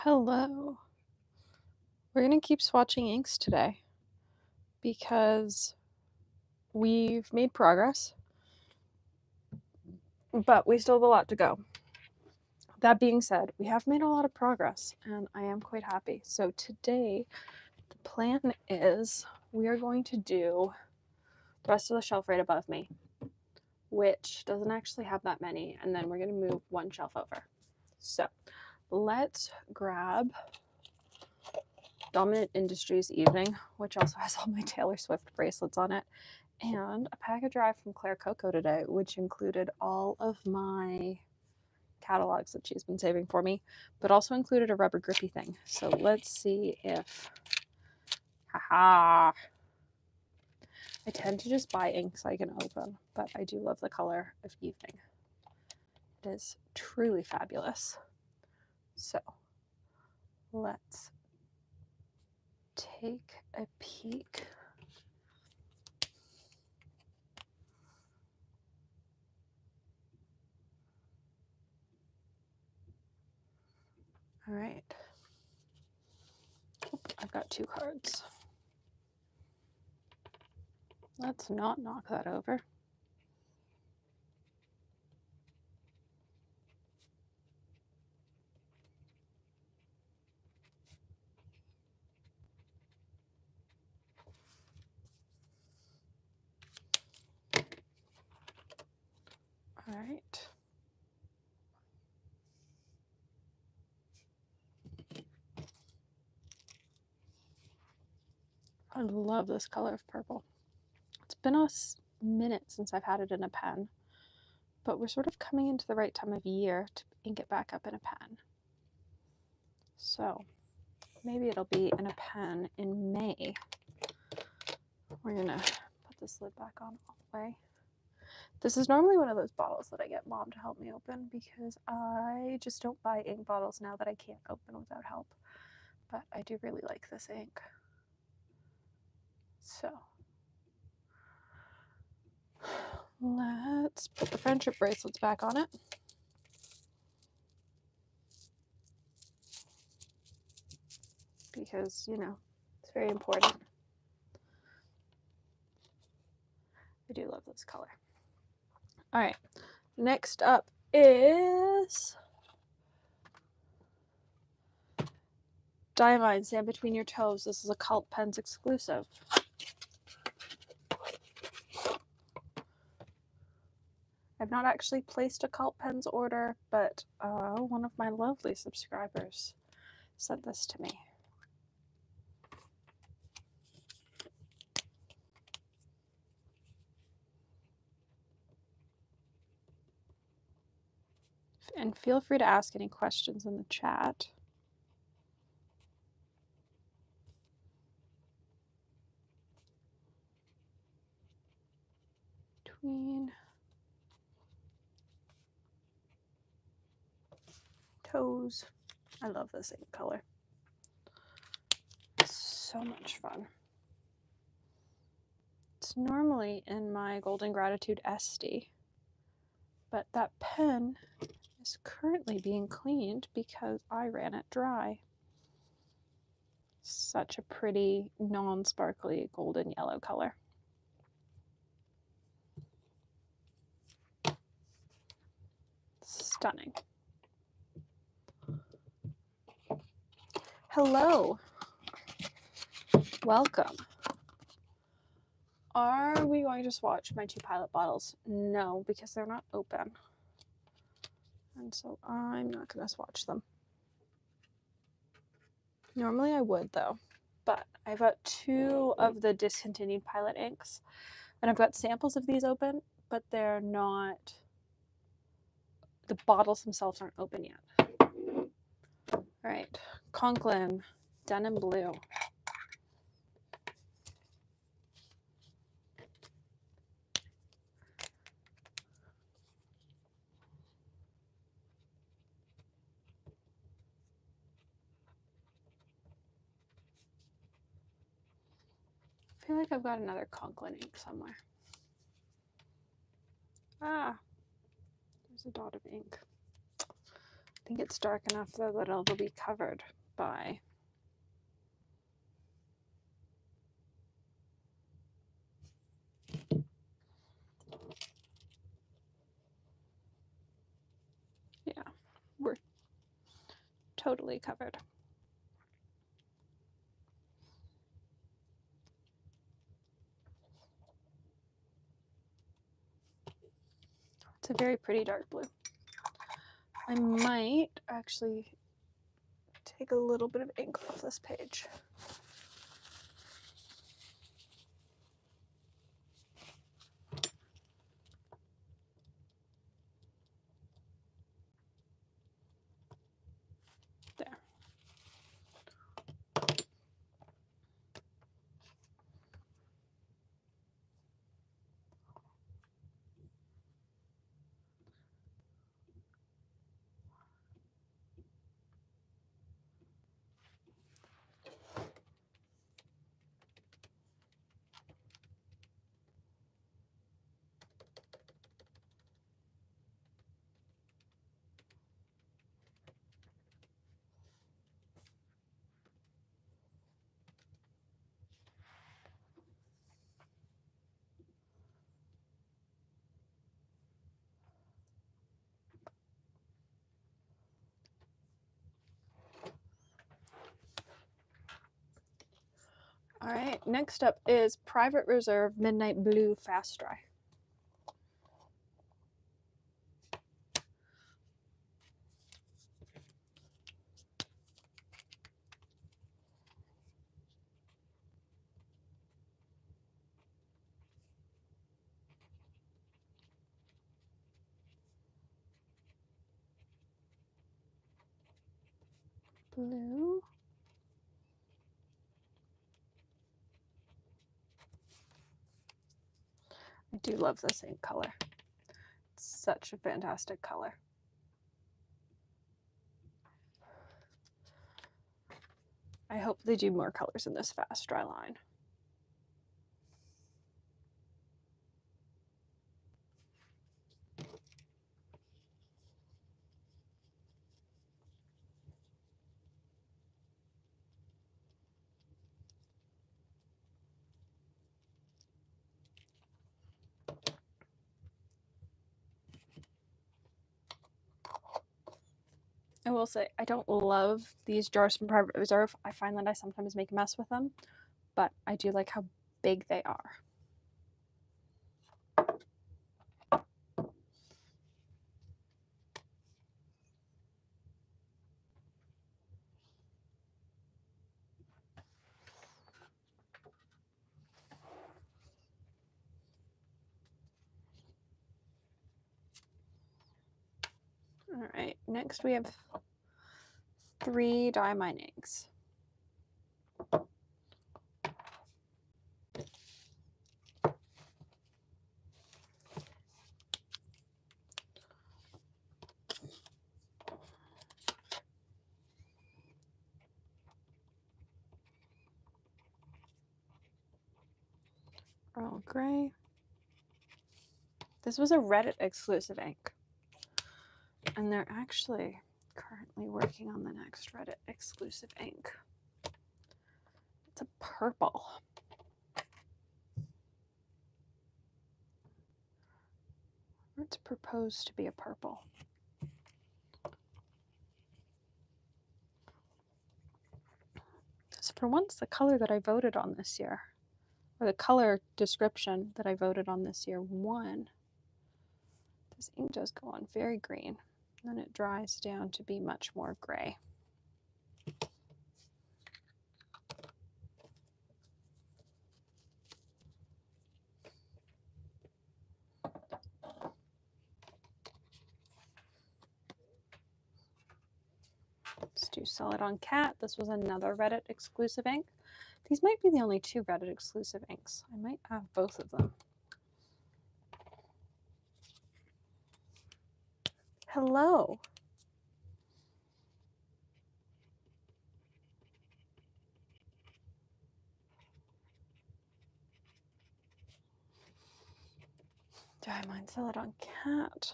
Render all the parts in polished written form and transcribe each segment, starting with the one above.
Hello. We're going to keep swatching inks today because we've made progress, but we still have a lot to go. That being said, we have made a lot of progress and I am quite happy. So today, the plan is we are going to do the rest of the shelf right above me, which doesn't actually have that many, and then we're going to move one shelf over. So let's grab Dominant Industries Evening, which also has all my Taylor Swift bracelets on it, and a package arrived from Claire Coco today, which included all of my catalogs that she's been saving for me, but also included a rubber grippy thing. So let's see if, haha, I tend to just buy inks I can open, but I do love the color of Evening. It is truly fabulous. So let's take a peek. All right. I've got 2 cards. Let's not knock that over. All right. I love this color of purple. It's been a minute since I've had it in a pen, but we're sort of coming into the right time of year to ink it back up in a pen. So maybe it'll be in a pen in May. We're gonna put this lid back on all the way. This is normally one of those bottles that I get Mom to help me open because I just don't buy ink bottles now that I can't open without help. But I do really like this ink. So let's put the friendship bracelets back on it. Because, you know, it's very important. I do love this color. All right, next up is Diamine Sand Between Your Toes. This is a Cult Pens exclusive. I've not actually placed a Cult Pens order, but one of my lovely subscribers sent this to me. And feel free to ask any questions in the chat. Between toes. I love this ink color. It's so much fun. It's normally in my Golden Gratitude Esty, but that pen is currently being cleaned because I ran it dry. Such a pretty non-sparkly golden yellow color. Stunning. Hello. Welcome. Are we going to swatch my 2 pilot bottles? No, because they're not open. And so I'm not going to swatch them. Normally I would though, but I've got 2 of the discontinued pilot inks and I've got samples of these open, but they're not, the bottles themselves aren't open yet. All right, Conklin Denim Blue. I feel like I've got another Conklin ink somewhere. Ah, there's a dot of ink. think it's dark enough though that it'll be covered by yeah, we're totally covered. It's a very pretty dark blue. I might actually take a little bit of ink off this page. There. All right, next up is Private Reserve Midnight Blue Fast Dry. Blue. I do love this ink color. It's such a fantastic color. I hope they do more colors in this fast dry line. I will say, I don't love these jars from Private Reserve. I find that I sometimes make a mess with them, but I do like how big they are. All right, next we have 3 diamine inks. Earl Grey. This was a Reddit exclusive ink, and they're actually currently working on the next Reddit exclusive ink. It's a purple. Or it's proposed to be a purple. So for once, the color that I voted on this year, or the color description that I voted on this year, won. This ink does go on very green, and then it dries down to be much more gray. Let's do Solid on Cat. This was another Reddit exclusive ink. These might be the only 2 Reddit exclusive inks. I might have both of them. Hello. Diamond Solid on Cat.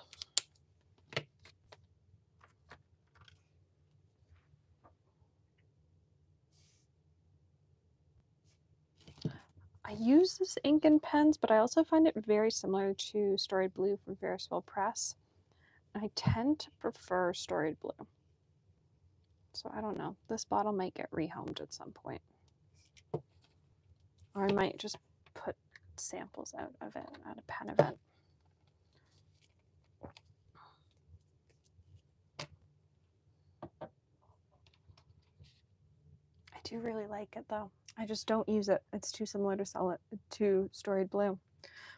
I use this ink in pens, but I also find it very similar to Storied Blue from Ferris Wheel Press. I tend to prefer Storied Blue. So I don't know. This bottle might get rehomed at some point. Or I might just put samples out of it at a pen event. I do really like it though. I just don't use it. It's too similar to Storied Blue.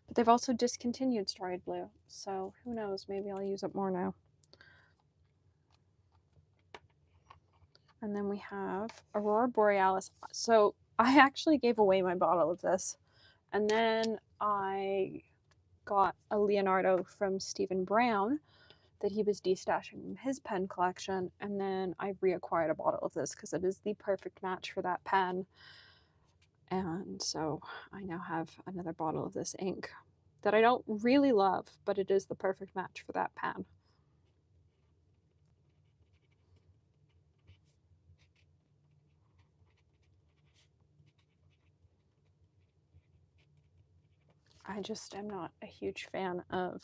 But they've also discontinued Storied Blue. So who knows, maybe I'll use it more now. And then we have Aurora Borealis. So I actually gave away my bottle of this. And then I got a Leonardo from Stephen Brown that he was destashing from his pen collection. And then I reacquired a bottle of this because it is the perfect match for that pen. And so I now have another bottle of this ink that I don't really love, but it is the perfect match for that pen. I just am not a huge fan of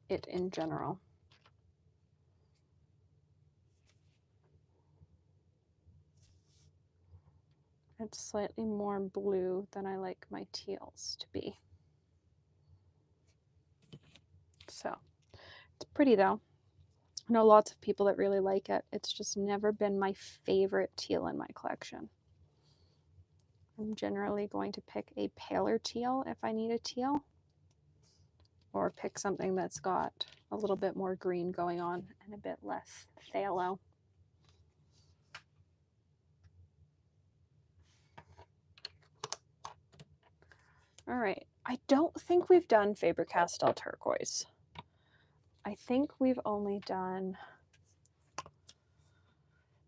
it in general. It's slightly more blue than I like my teals to be. So it's pretty though. I know lots of people that really like it. It's just never been my favorite teal in my collection. I'm generally going to pick a paler teal if I need a teal, or pick something that's got a little bit more green going on and a bit less phthalo. All right, I don't think we've done Faber-Castell turquoise. I think we've only done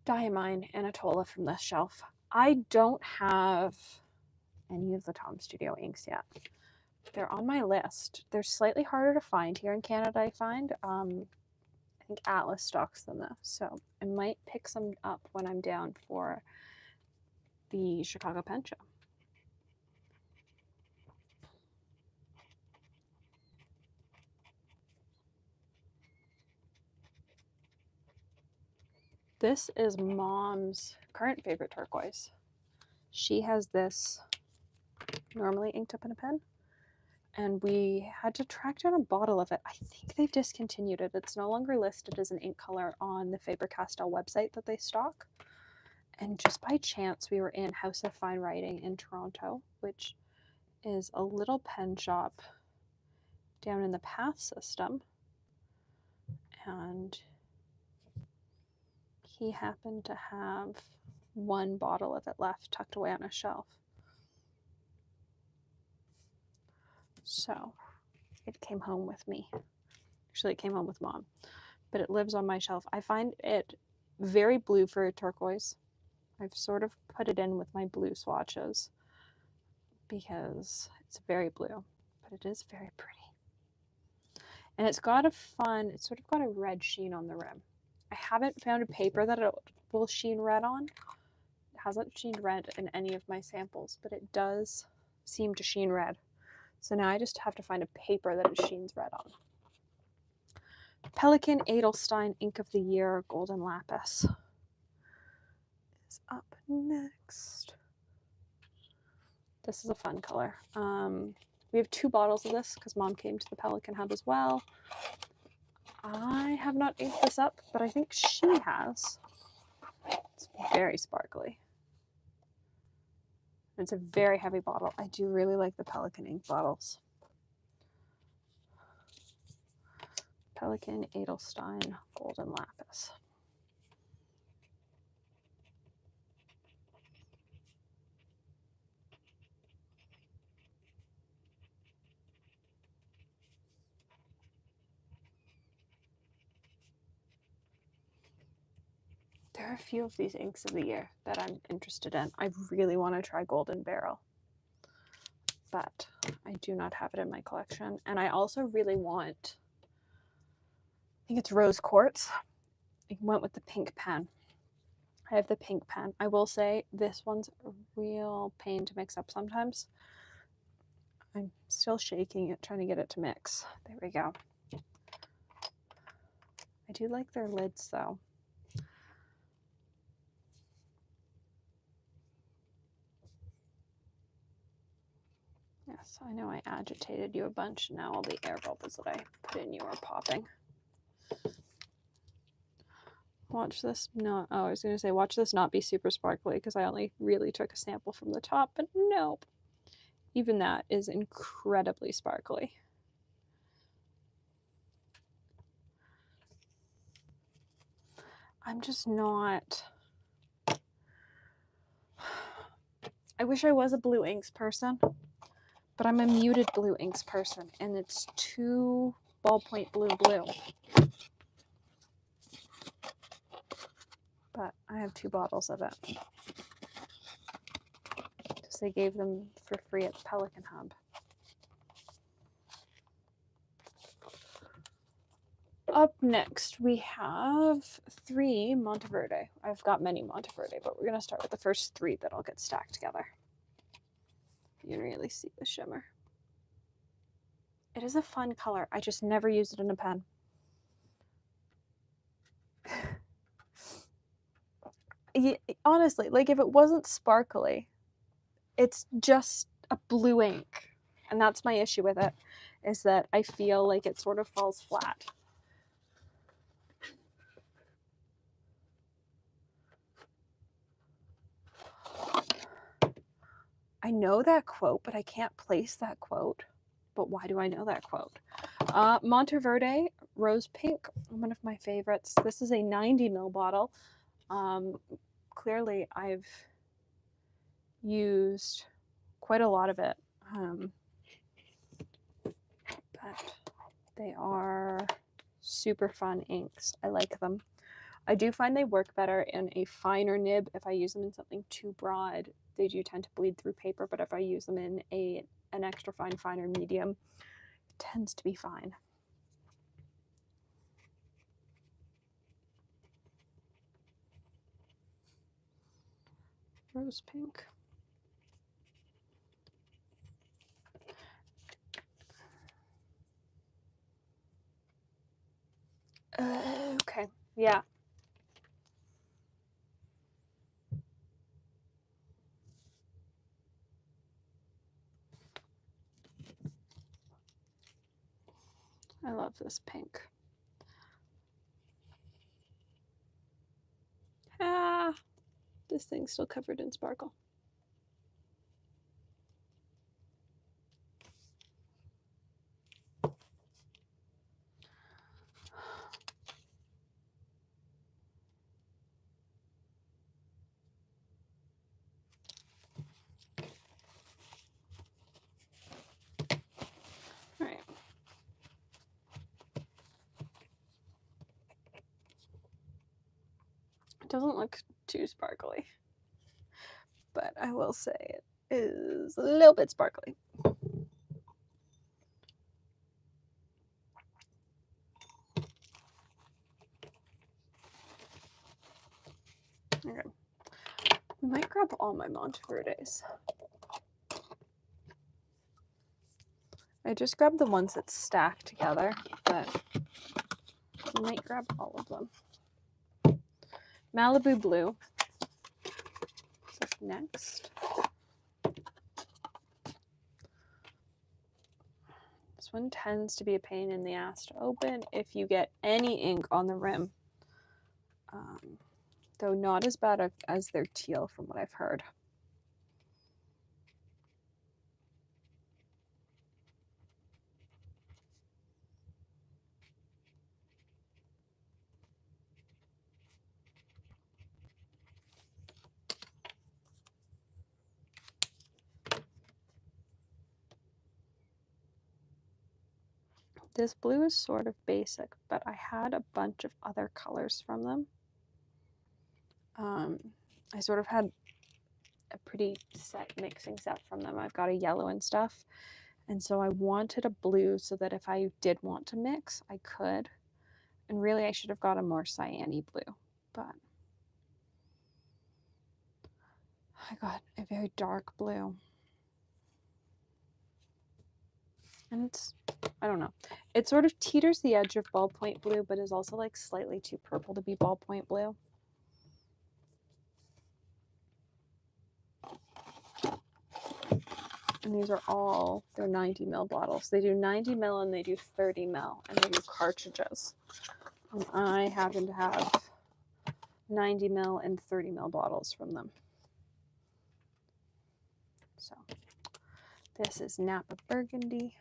Diamine and Atolla from this shelf. I don't have any of the Tom Studio inks yet. They're on my list. They're slightly harder to find here in Canada, I find. I think Atlas stocks them though, so I might pick some up when I'm down for the Chicago Pen Show. This is Mom's current favorite turquoise. She has this normally inked up in a pen, and we had to track down a bottle of it. I think they've discontinued it. It's no longer listed as an ink color on the Faber-Castell website that they stock. And just by chance, we were in House of Fine Writing in Toronto, which is a little pen shop down in the Path system. And he happened to have one bottle of it left tucked away on a shelf. So it came home with me. Actually, it came home with Mom, but it lives on my shelf. I find it very blue for a turquoise. I've sort of put it in with my blue swatches because it's very blue, but it is very pretty. And it's got a fun, it's sort of got a red sheen on the rim. I haven't found a paper that it will sheen red on. It hasn't sheened red in any of my samples, but it does seem to sheen red. So now I just have to find a paper that it sheens red on. Pelikan Edelstein Ink of the Year Golden Lapis is up next. This is a fun color. We have 2 bottles of this because Mom came to the Pelikan Hub as well. I have not inked this up, but I think she has. It's very sparkly. It's a very heavy bottle. I do really like the Pelikan ink bottles. Pelikan Edelstein Golden Lapis. There are a few of these inks of the year that I'm interested in. I really want to try Golden Barrel, but I do not have it in my collection. And I also really want, I think it's Rose Quartz. I went with the pink pen. I have the pink pen. I will say this one's a real pain to mix up sometimes. I'm still shaking it, trying to get it to mix. There we go. I do like their lids though. Yes, I know I agitated you a bunch. Now all the air bubbles that I put in you are popping. Watch this not, oh, I was going to say, watch this not be super sparkly because I only really took a sample from the top, but nope. Even that is incredibly sparkly. I'm just not... I wish I was a blue inks person, but I'm a muted blue inks person, and it's too ballpoint blue. But I have 2 bottles of it. Because they gave them for free at the Pelican Hub. Up next, we have 3 Mont Verde. I've got many Mont Verde, but we're going to start with the first 3 that I'll get stacked together. You can really see the shimmer. It is a fun color. I just never use it in a pen. Honestly, like if it wasn't sparkly, it's just a blue ink. And that's my issue with it, is that I feel like it sort of falls flat. I know that quote, but I can't place that quote. But why do I know that quote? Mont Verde Rose Pink, one of my favorites. This is a 90 ml bottle. Clearly, I've used quite a lot of it. But they are super fun inks. I like them. I do find they work better in a finer nib. If I use them in something too broad, they do tend to bleed through paper, but if I use them in an extra fine, finer medium, it tends to be fine. Rose pink. Okay, yeah. I love this pink. Ah, this thing's still covered in sparkle. All right. It doesn't look too sparkly, but I will say it is a little bit sparkly. Okay. I might grab all my Mont Verdes. I just grabbed the ones that stack together, but I might grab all of them. Malibu Blue is up next. This one tends to be a pain in the ass to open if you get any ink on the rim. Though not as bad as their teal from what I've heard. This blue is sort of basic, but I had a bunch of other colors from them. I sort of had a pretty set mixing set from them. I've got a yellow and stuff. And so I wanted a blue so that if I did want to mix, I could. And really I should have got a more cyan-y blue, but I got a very dark blue. And it's, I don't know. It sort of teeters the edge of ballpoint blue, but is also like slightly too purple to be ballpoint blue. And these are all, they're 90 ml bottles. They do 90 ml and they do 30 ml, and they do cartridges. And I happen to have 90 ml and 30 ml bottles from them. So this is Napa Burgundy.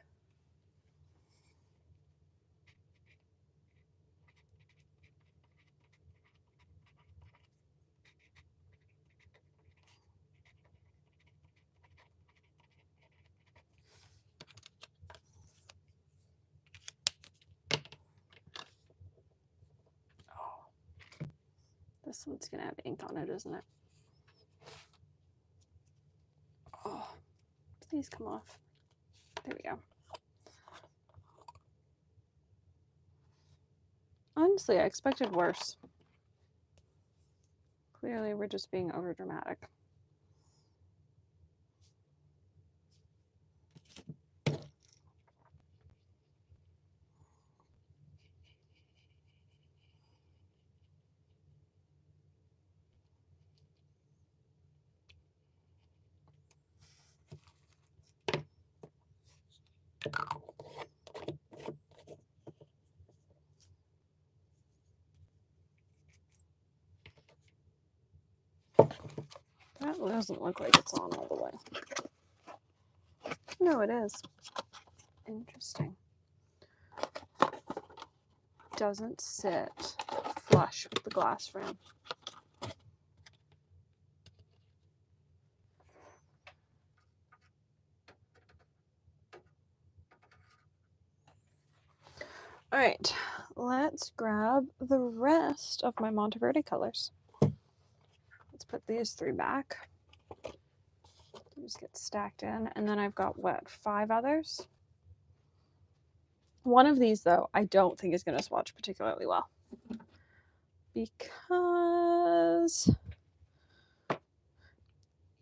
This one's gonna have ink on it, isn't it? Oh, please come off. There we go. Honestly, I expected worse. Clearly, we're just being over dramatic. That doesn't look like it's on all the way. No, it is. Interesting. Doesn't sit flush with the glass frame. All right, let's grab the rest of my Mont Verde colors. Let's put these 3 back. Just get stacked in, and then I've got, what, 5 others? One of these, though, I don't think is going to swatch particularly well. Because,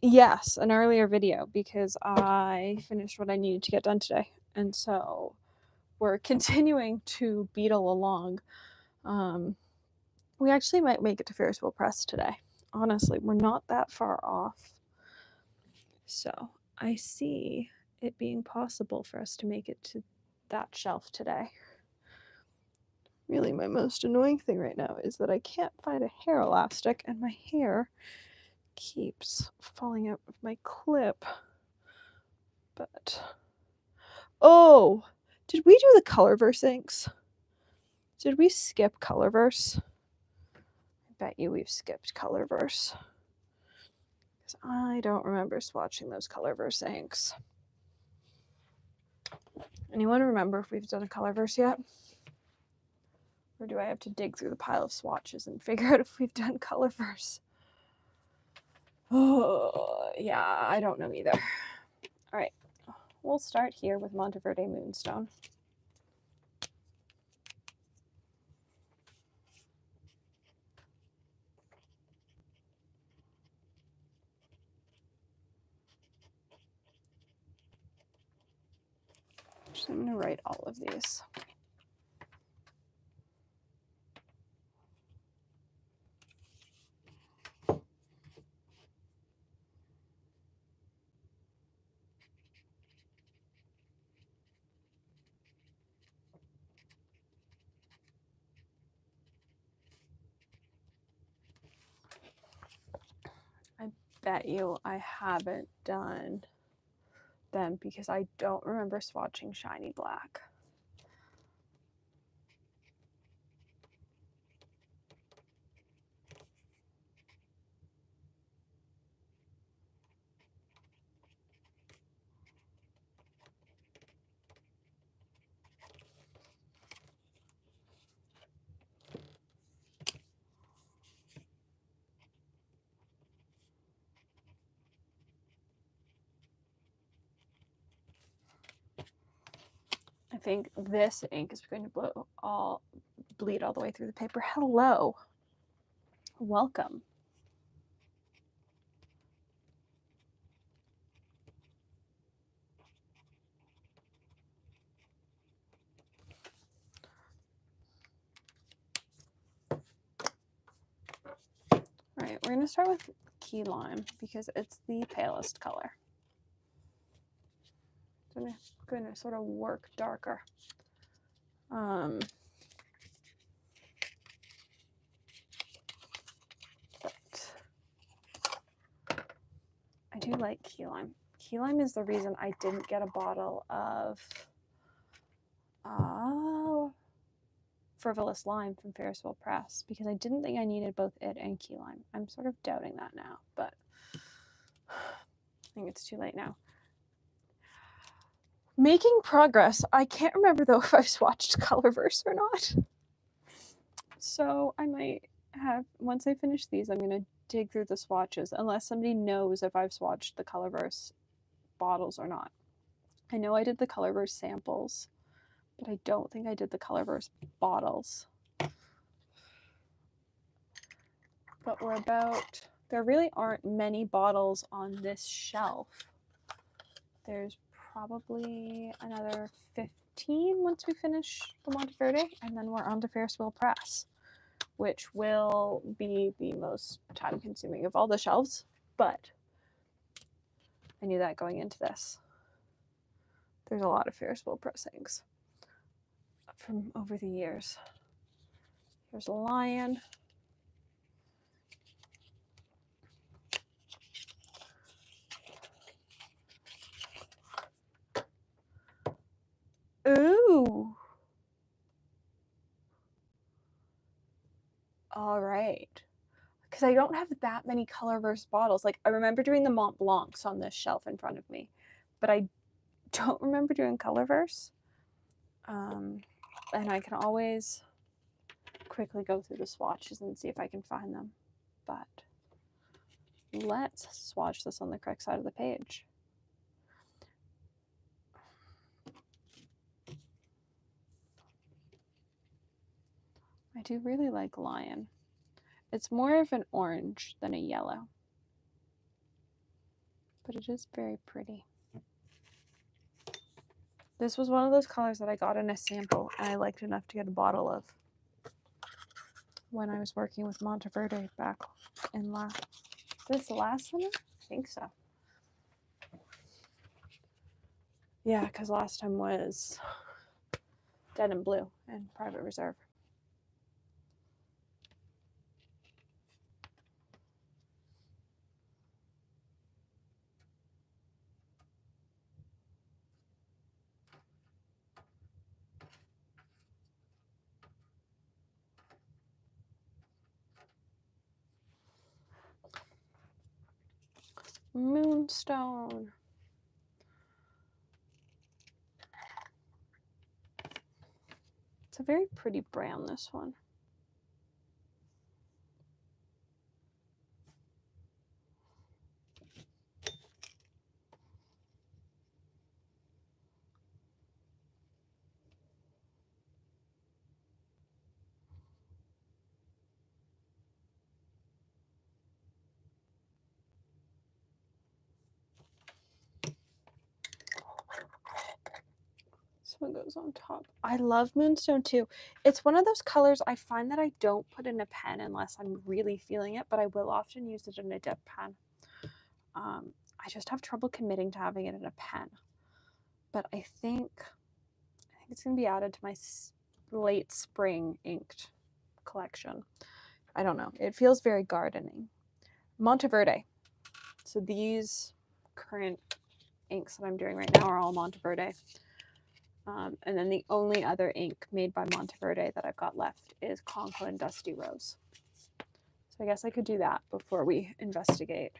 yes, an earlier video, because I finished what I needed to get done today. And so we're continuing to beetle along. We actually might make it to Ferris Wheel Press today. Honestly, we're not that far off. So I see it being possible for us to make it to that shelf today. Really, my most annoying thing right now is that I can't find a hair elastic and my hair keeps falling out of my clip. But, oh, did we do the Colorverse inks? Did we skip Colorverse? I bet you we've skipped Colorverse. Because I don't remember swatching those Colorverse inks. Anyone remember if we've done a Colorverse yet? Or do I have to dig through the pile of swatches and figure out if we've done Colorverse? Oh, yeah, I don't know either. All right, we'll start here with Mont Verde Moonstone. So I'm going to write all of these. I bet you I haven't done them because I don't remember swatching Shiny Black. I think this ink is going to bleed all the way through the paper. Hello. Welcome. right, we're going to start with key lime because it's the palest color. So I'm going to sort of work darker. But I do like key lime. Key lime is the reason I didn't get a bottle of Frivolous Lime from Ferris Wheel Press because I didn't think I needed both it and key lime. I'm sort of doubting that now, but I think it's too late now. Making progress. I can't remember though if I've swatched Colorverse or not. So I might have, once I finish these, I'm going to dig through the swatches unless somebody knows if I've swatched the Colorverse bottles or not. I know I did the Colorverse samples, but I don't think I did the Colorverse bottles. But we're about, there really aren't many bottles on this shelf. There's probably another 15 once we finish the Mont Verde, and then we're on to Ferris Wheel Press, which will be the most time consuming of all the shelves, but I knew that going into this. There's a lot of Ferris Wheel Press things from over the years. Here's a lion. Ooh. All right. Because I don't have that many Colorverse bottles. Like, I remember doing the Mont Blancs on this shelf in front of me, but I don't remember doing Colorverse. And I can always quickly go through the swatches and see if I can find them. But let's swatch this on the correct side of the page. I do really like Lion. It's more of an orange than a yellow, but it is very pretty. This was one of those colors that I got in a sample and I liked enough to get a bottle of when I was working with Mont Verde back in this last summer? I think so. Yeah, because last time was Dead and Blue and Private Reserve. Moonstone. It's a very pretty brown, this one. One goes on top. I love Moonstone too. It's one of those colors I find that I don't put in a pen unless I'm really feeling it, but I will often use it in a dip pen. I just have trouble committing to having it in a pen. But I think it's going to be added to my late spring inked collection. I don't know. It feels very gardening. Mont Verde. So these current inks that I'm doing right now are all Mont Verde. And then the only other ink made by Mont Verde that I've got left is Conklin Dusty Rose. So I guess I could do that before we investigate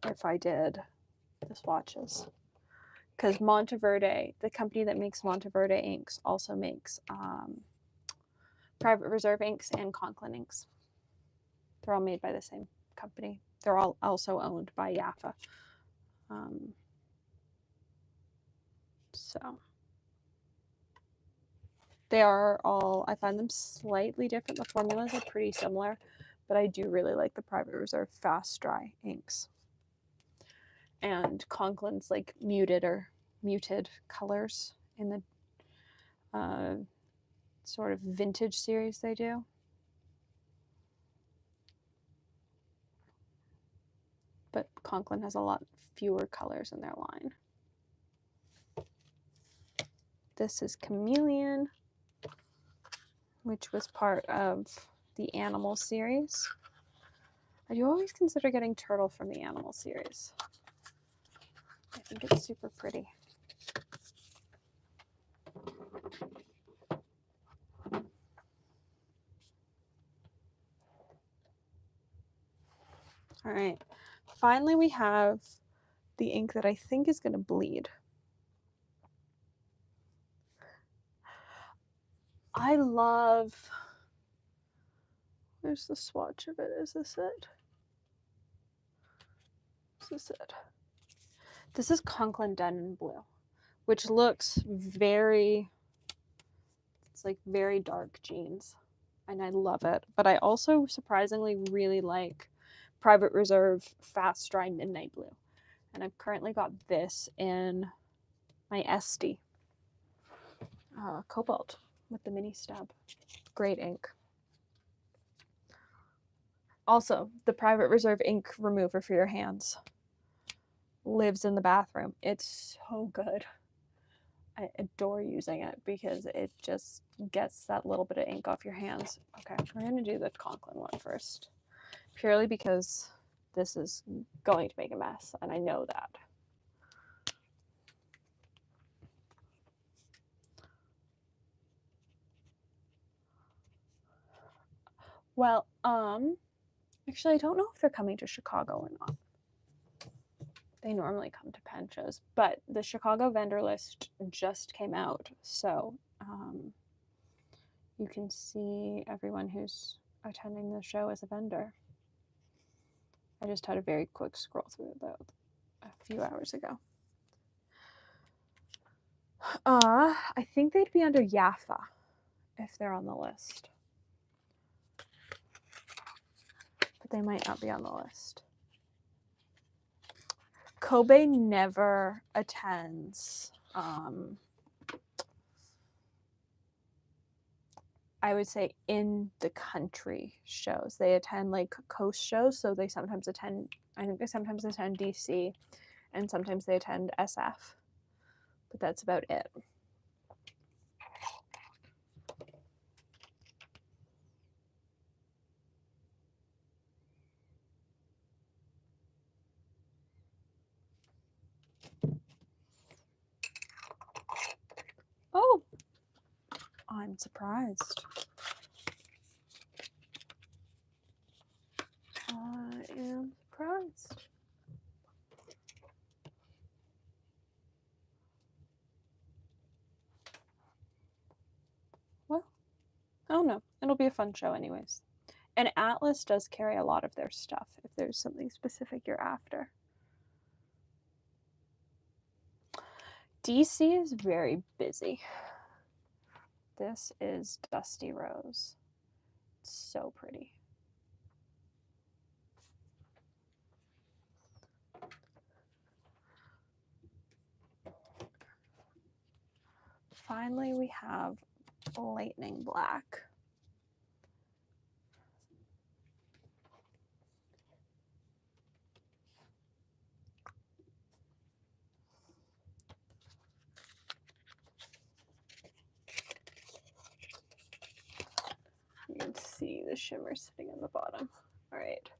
if I did the swatches. Because Mont Verde, the company that makes Mont Verde inks, also makes Private Reserve inks and Conklin inks. They're all made by the same company. They're all also owned by Yafa. So they are all, I find them slightly different. The formulas are pretty similar, but I do really like the Private Reserve Fast Dry inks. And Conklin's like muted colors in the sort of vintage series they do. but Conklin has a lot fewer colors in their line. This is Chameleon, which was part of the Animal series. I do always consider getting Turtle from the Animal series. I think it's super pretty. All right, finally we have the ink that I think is going to bleed. I love, where's the swatch of it? Is this it? Is this it? This is Conklin Denim Blue, which looks very, it's like very dark jeans, and I love it. But I also surprisingly really like Private Reserve Fast Dry Midnight Blue. And I've currently got this in my Esty Cobalt with the mini stub. Great ink. Also, the Private Reserve ink remover for your hands lives in the bathroom. It's so good. I adore using it because it just gets that little bit of ink off your hands. Okay, we're going to do the Conklin one first, purely because this is going to make a mess, and I know that. Well, actually, I don't know if they're coming to Chicago or not. They normally come to Penn shows, but the Chicago vendor list just came out, so you can see everyone who's attending the show as a vendor. I just had a very quick scroll through about a few hours ago. I think they'd be under Yaffa if they're on the list. But they might not be on the list. Kobe never attends, I would say, in the country shows. They attend like coast shows, so they sometimes attend, I think they sometimes attend DC, and sometimes they attend SF. But that's about it. Oh, I'm surprised. I am surprised. Well, oh no, it'll be a fun show anyways. And Atlas does carry a lot of their stuff if there's something specific you're after. DC is very busy. This is Dusty Rose. It's so pretty. Finally, we have Lightning Black. You can see the shimmer sitting on the bottom. All right.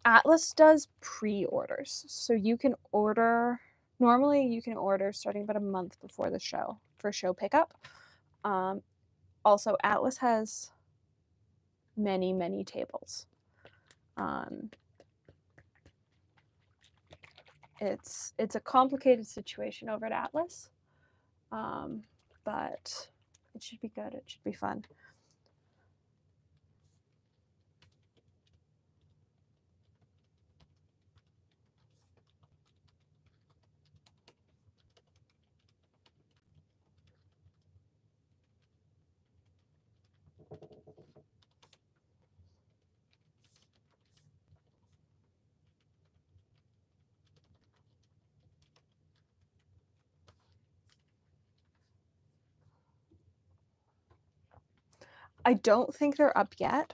Atlas does pre-orders, so you can order. Normally, you can order starting about a month before the show for show pickup. Also, Atlas has many tables. It's a complicated situation over at Atlas, but it should be good. It should be fun. I don't think they're up yet.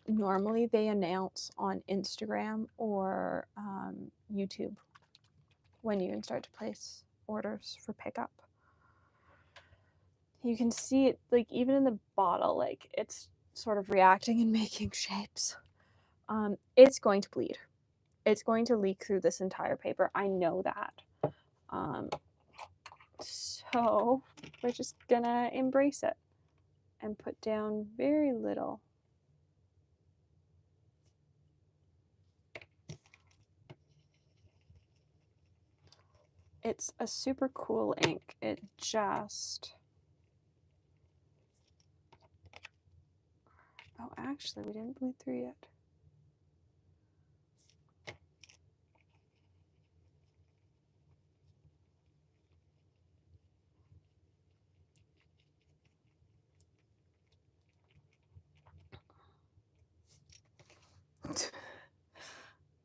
Normally they announce on Instagram or YouTube when you can start to place orders for pickup. You can see it, like, even in the bottle, like, it's sort of reacting and making shapes. It's going to bleed. It's going to leak through this entire paper. I know that. So we're just gonna embrace it and put down very little. It's a super cool ink. It just... Oh, actually, we didn't bleed through yet.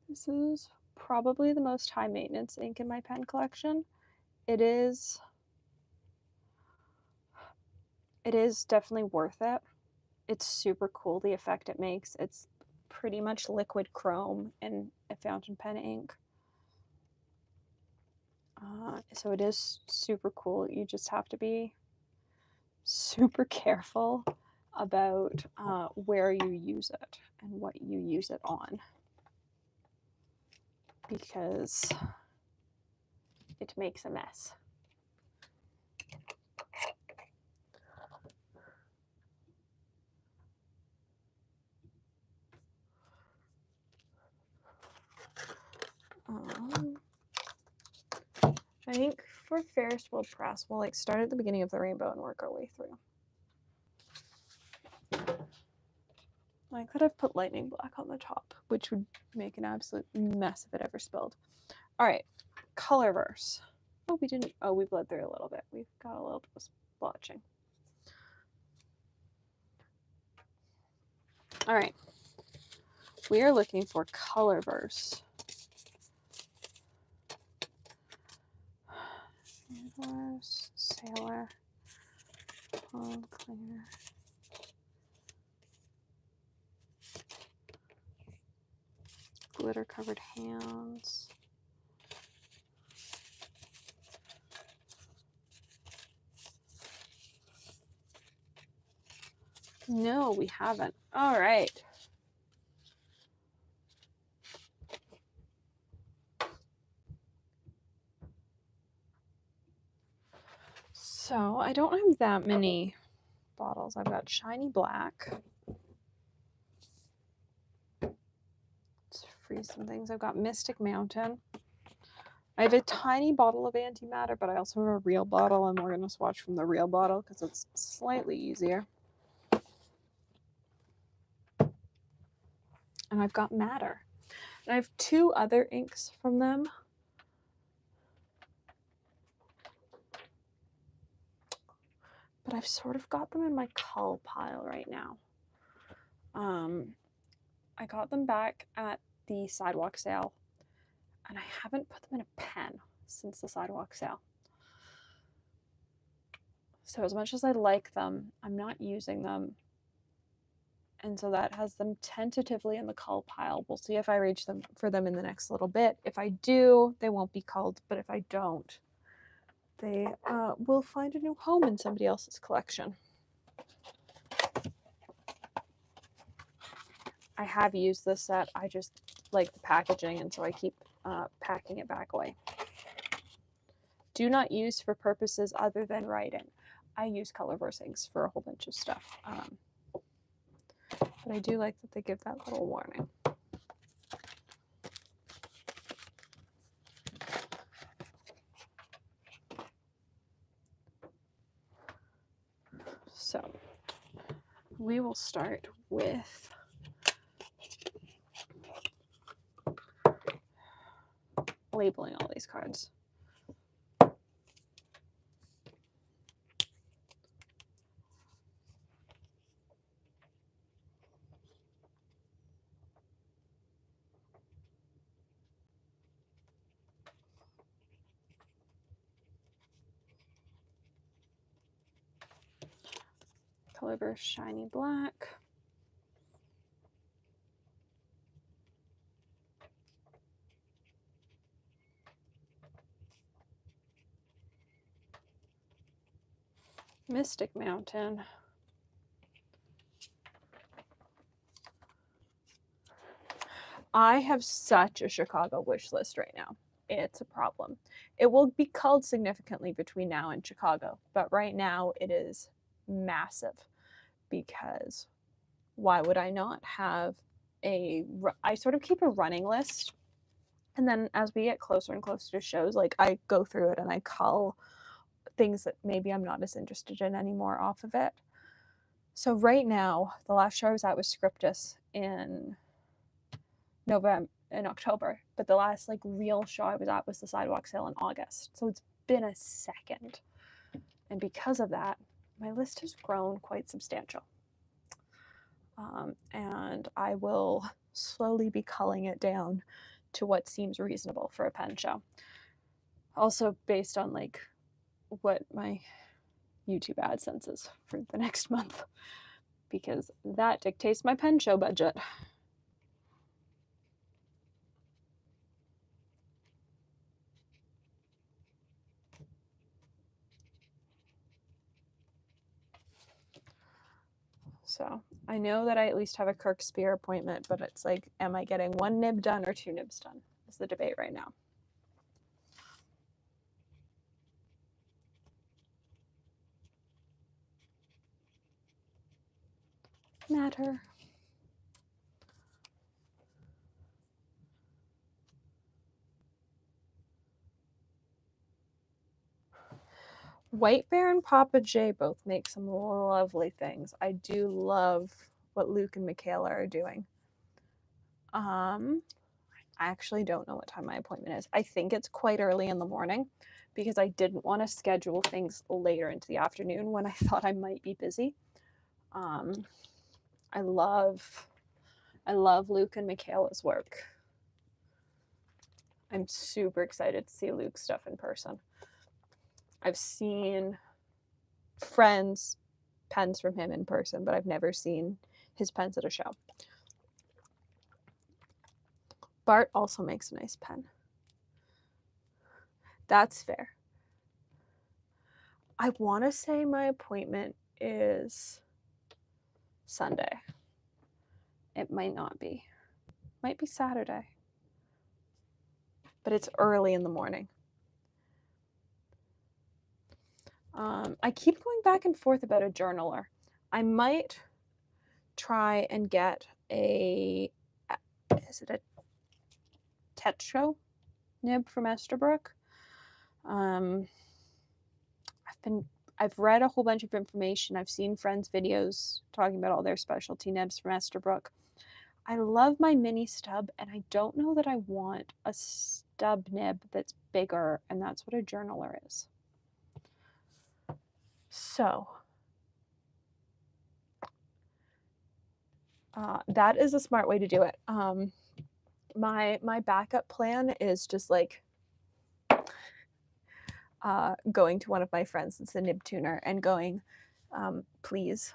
This is probably the most high maintenance ink in my pen collection. It is definitely worth it. It's super cool, the effect it makes. It's pretty much liquid chrome in a fountain pen ink. So it is super cool. You just have to be super careful about where you use it and what you use it on, because it makes a mess. I think for Ferris Wheel Press, we'll like start at the beginning of the rainbow and work our way through. I could have put lightning black on the top, which would make an absolute mess if it ever spilled. All right, Colorverse. Oh, we didn't. Oh, we bled through a little bit. We've got a little bit of splotching. All right, we are looking for Colorverse. Sailor, Home Cleaner. Glitter covered hands. No, we haven't. All right. So I don't have that many bottles. I've got shiny black. Let's freeze some things. I've got Mystic Mountain. I have a tiny bottle of antimatter, but I also have a real bottle, and we're going to swatch from the real bottle because it's slightly easier. And I've got Matter. And I have two other inks from them. But I've sort of got them in my cull pile right now. I got them back at the sidewalk sale, and I haven't put them in a pen since the sidewalk sale. So as much as I like them, I'm not using them. And so that has them tentatively in the cull pile. We'll see if I reach them for them in the next little bit. If I do, they won't be culled, but if I don't, they will find a new home in somebody else's collection. I have used this set. I just like the packaging, and so I keep packing it back away. Do not use for purposes other than writing. I use Colorverse inks for a whole bunch of stuff. But I do like that they give that little warning. So we will start with labeling all these cards. Colorverse Shiny Black. Mystic Mountain. I have such a Chicago wish list right now. It's a problem. It will be culled significantly between now and Chicago, but right now it is massive because why would I not have I sort of keep a running list, and then as we get closer and closer to shows, like I go through it and I cull things that maybe I'm not as interested in anymore off of it. So right now, the last show I was at was Scriptus in October, but the last like real show I was at was the Sidewalk Sale in August. So it's been a second. And because of that, my list has grown quite substantial. And I will slowly be culling it down to what seems reasonable for a pen show. Also based on like what my YouTube AdSense is for the next month, because that dictates my pen show budget. So I know that I at least have a Kirk Spear appointment, but it's like, am I getting 1 nib done or 2 nibs done? Is the debate right now. Matter. White Bear and Papa J both make some lovely things. I do love what Luke and Michaela are doing. I actually don't know what time my appointment is. I think it's quite early in the morning because I didn't want to schedule things later into the afternoon when I thought I might be busy. I love Luke and Michaela's work. I'm super excited to see Luke's stuff in person. I've seen friends' pens from him in person, but I've never seen his pens at a show. Bart also makes a nice pen. That's fair. I want to say my appointment is Sunday. It might not be. Might be Saturday. But it's early in the morning. I keep going back and forth about a journaler. I might try and get is it a Techo nib from Esterbrook? I've read a whole bunch of information. I've seen friends' videos talking about all their specialty nibs from Esterbrook. I love my mini stub, and I don't know that I want a stub nib that's bigger, and that's what a journaler is. So that is a smart way to do it. My backup plan is just like going to one of my friends that's a nib tuner and going, please,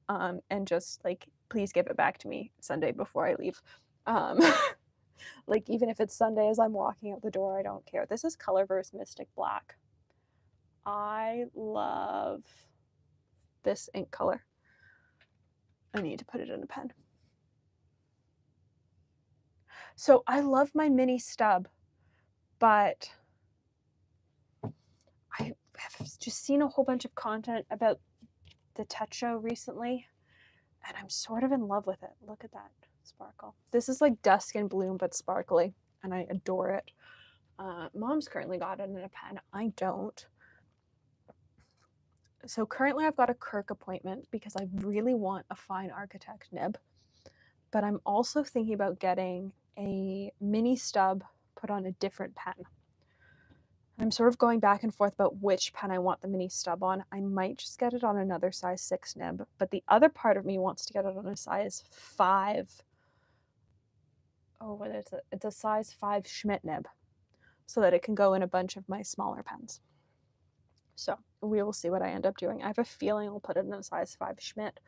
and just like, please give it back to me Sunday before I leave. Like even if it's Sunday as I'm walking out the door, I don't care. This is Colorverse Mystic Black. I love this ink color. I need to put it in a pen. So I love my mini stub, but I have just seen a whole bunch of content about the Techo recently, and I'm sort of in love with it. Look at that sparkle. This is like Dusk and Bloom, but sparkly, and I adore it. Mom's currently got it in a pen. I don't. So currently I've got a Kirk appointment because I really want a fine architect nib, but I'm also thinking about getting a mini stub put on a different pen. I'm sort of going back and forth about which pen I want the mini stub on. I might just get it on another size 6 nib, but the other part of me wants to get it on a size 5. Oh, what is it? It's a size 5 Schmidt nib, so that it can go in a bunch of my smaller pens. So we will see what I end up doing. I have a feeling I'll put it in a size 5 Schmidt.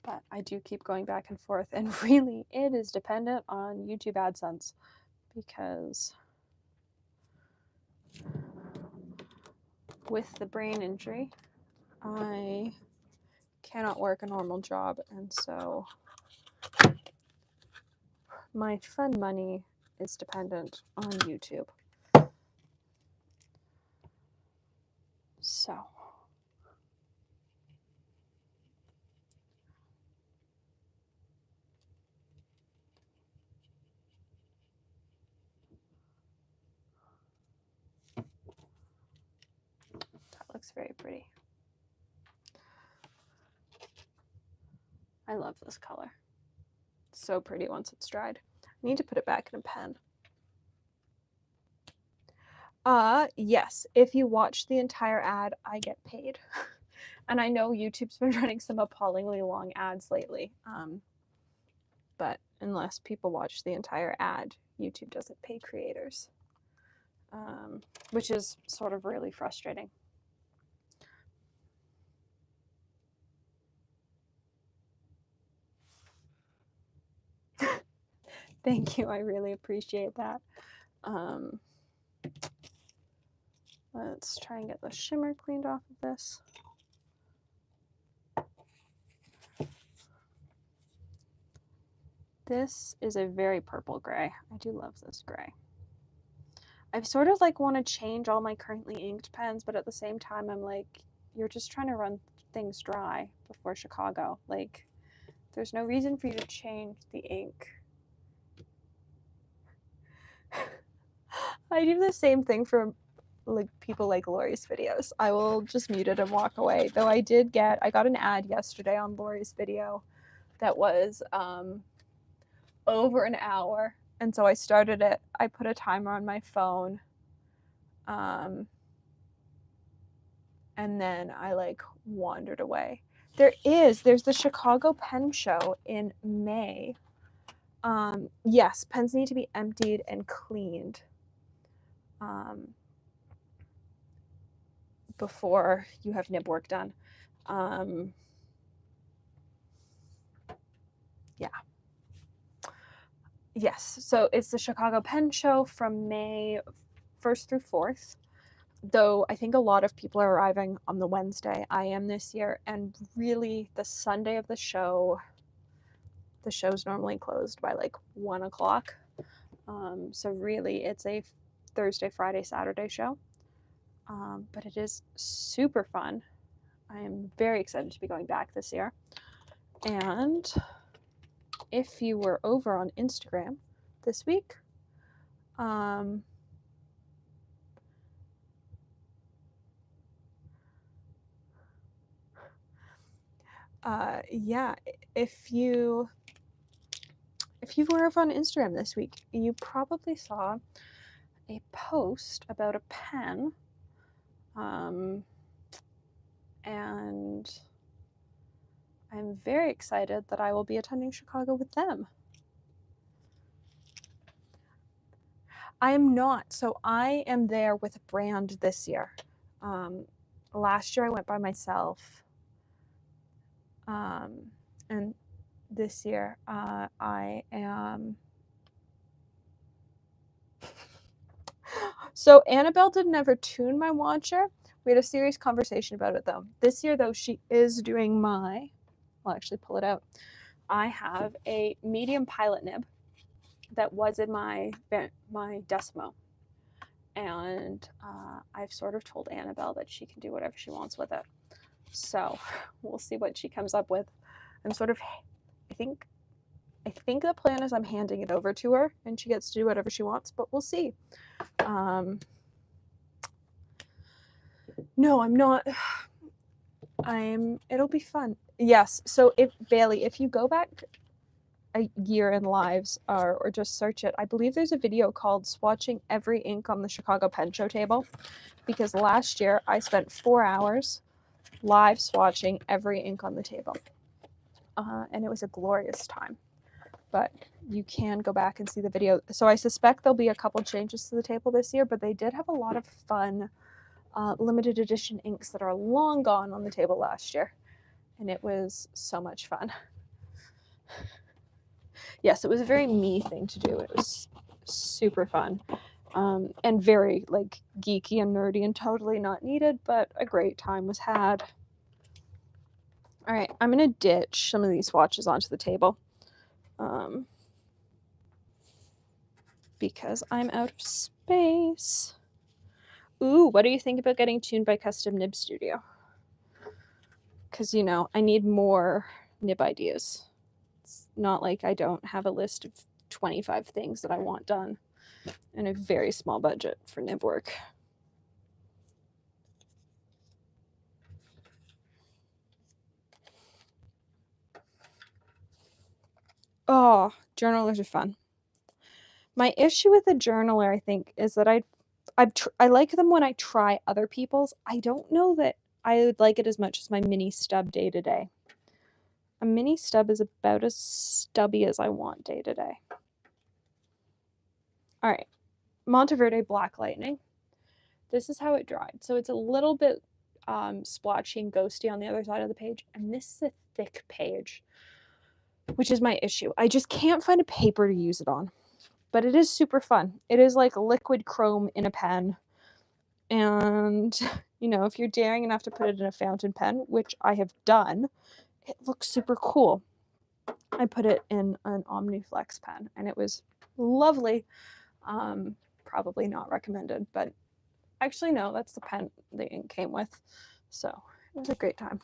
But I do keep going back and forth, and really it is dependent on YouTube AdSense, because with the brain injury, I cannot work a normal job, and so my fun money is dependent on YouTube. So that looks very pretty. I love this color. It's so pretty once it's dried. I need to put it back in a pen. Yes, if you watch the entire ad, I get paid. And I know YouTube's been running some appallingly long ads lately. But unless people watch the entire ad, YouTube doesn't pay creators, which is sort of really frustrating. Thank you, I really appreciate that. Let's try and get the shimmer cleaned off of this. This is a very purple gray. I do love this gray. I sort of like want to change all my currently inked pens, but at the same time I'm like, you're just trying to run things dry before Chicago. Like, there's no reason for you to change the ink. I do the same thing for like people like Lori's videos. I will just mute it and walk away. Though I got an ad yesterday on Lori's video that was over an hour. And so I started it. I put a timer on my phone. And then I like wandered away. There's the Chicago Pen Show in May. Yes, pens need to be emptied and cleaned before you have nib work done. Yeah. Yes, so it's the Chicago Pen Show from May 1st through 4th. Though I think a lot of people are arriving on the Wednesday. I am this year, and really the Sunday of the show's normally closed by like 1 o'clock. So really it's a Thursday, Friday, Saturday show. But it is super fun. I am very excited to be going back this year. And if you were over on Instagram this week, yeah, if you were over on Instagram this week, you probably saw a post about a pen, and I'm very excited that I will be attending Chicago with them. I am not. So I am there with a brand this year. Last year I went by myself. And this year I am... So Annabelle didn't ever tune my watcher. We had a serious conversation about it though. This year though, she is doing my... I'll actually pull it out. I have a medium pilot nib that was in my Decimo. And I've sort of told Annabelle that she can do whatever she wants with it. So we'll see what she comes up with. I'm sort of, I think the plan is I'm handing it over to her and she gets to do whatever she wants, but we'll see. No, I'm not. It'll be fun. Yes. So Bailey, if you go back a year in lives or just search it, I believe there's a video called Swatching Every Ink on the Chicago Pen Show Table, because last year I spent 4 hours live swatching every ink on the table. And it was a glorious time. but you can go back and see the video. So I suspect there'll be a couple changes to the table this year, but they did have a lot of fun limited edition inks that are long gone on the table last year, and it was so much fun. Yes, it was a very me thing to do. It was super fun, and very like geeky and nerdy and totally not needed, but a great time was had. All right, I'm gonna ditch some of these swatches onto the table because I'm out of space. Ooh, what do you think about getting tuned by Custom Nib Studio? Because, you know, I need more nib ideas. It's not like I don't have a list of 25 things that I want done and a very small budget for nib work. Oh, journalers are fun. My issue with a journaler, I think, is that I like them when I try other people's. I don't know that I would like it as much as my mini stub day to day. A mini stub is about as stubby as I want day to day. All right, Mont Verde Black Lightning. This is how it dried. So it's a little bit splotchy and ghosty on the other side of the page, and this is a thick page, which is my issue. I just can't find a paper to use it on, but it is super fun. It is like liquid chrome in a pen, and you know, if you're daring enough to put it in a fountain pen, which I have done, it looks super cool. I put it in an Omniflex pen, and it was lovely. Probably not recommended, but actually no, that's the pen the ink came with, so it was a great time.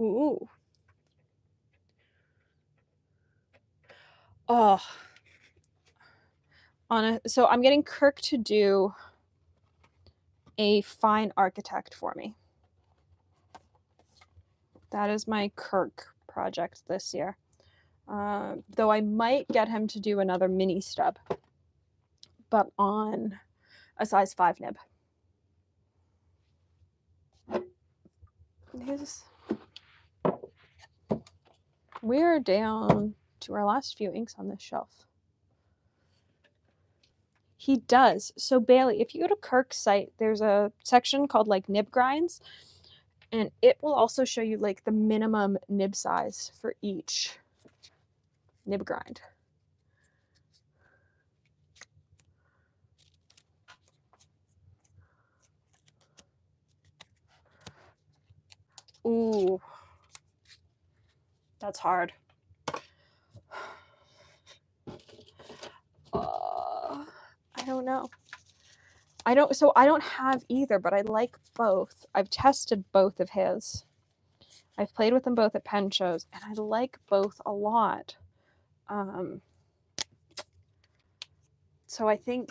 Ooh. Oh. So I'm getting Kirk to do a fine architect for me. That is my Kirk project this year. Though I might get him to do another mini stub, but on a size 5 nib. We're down to our last few inks on this shelf. He does. So Bailey, if you go to Kirk's site, there's a section called like nib grinds, and it will also show you like the minimum nib size for each nib grind. Ooh, that's hard. I don't know. I don't have either, but I like both. I've tested both of his. I've played with them both at pen shows, and I like both a lot. So I think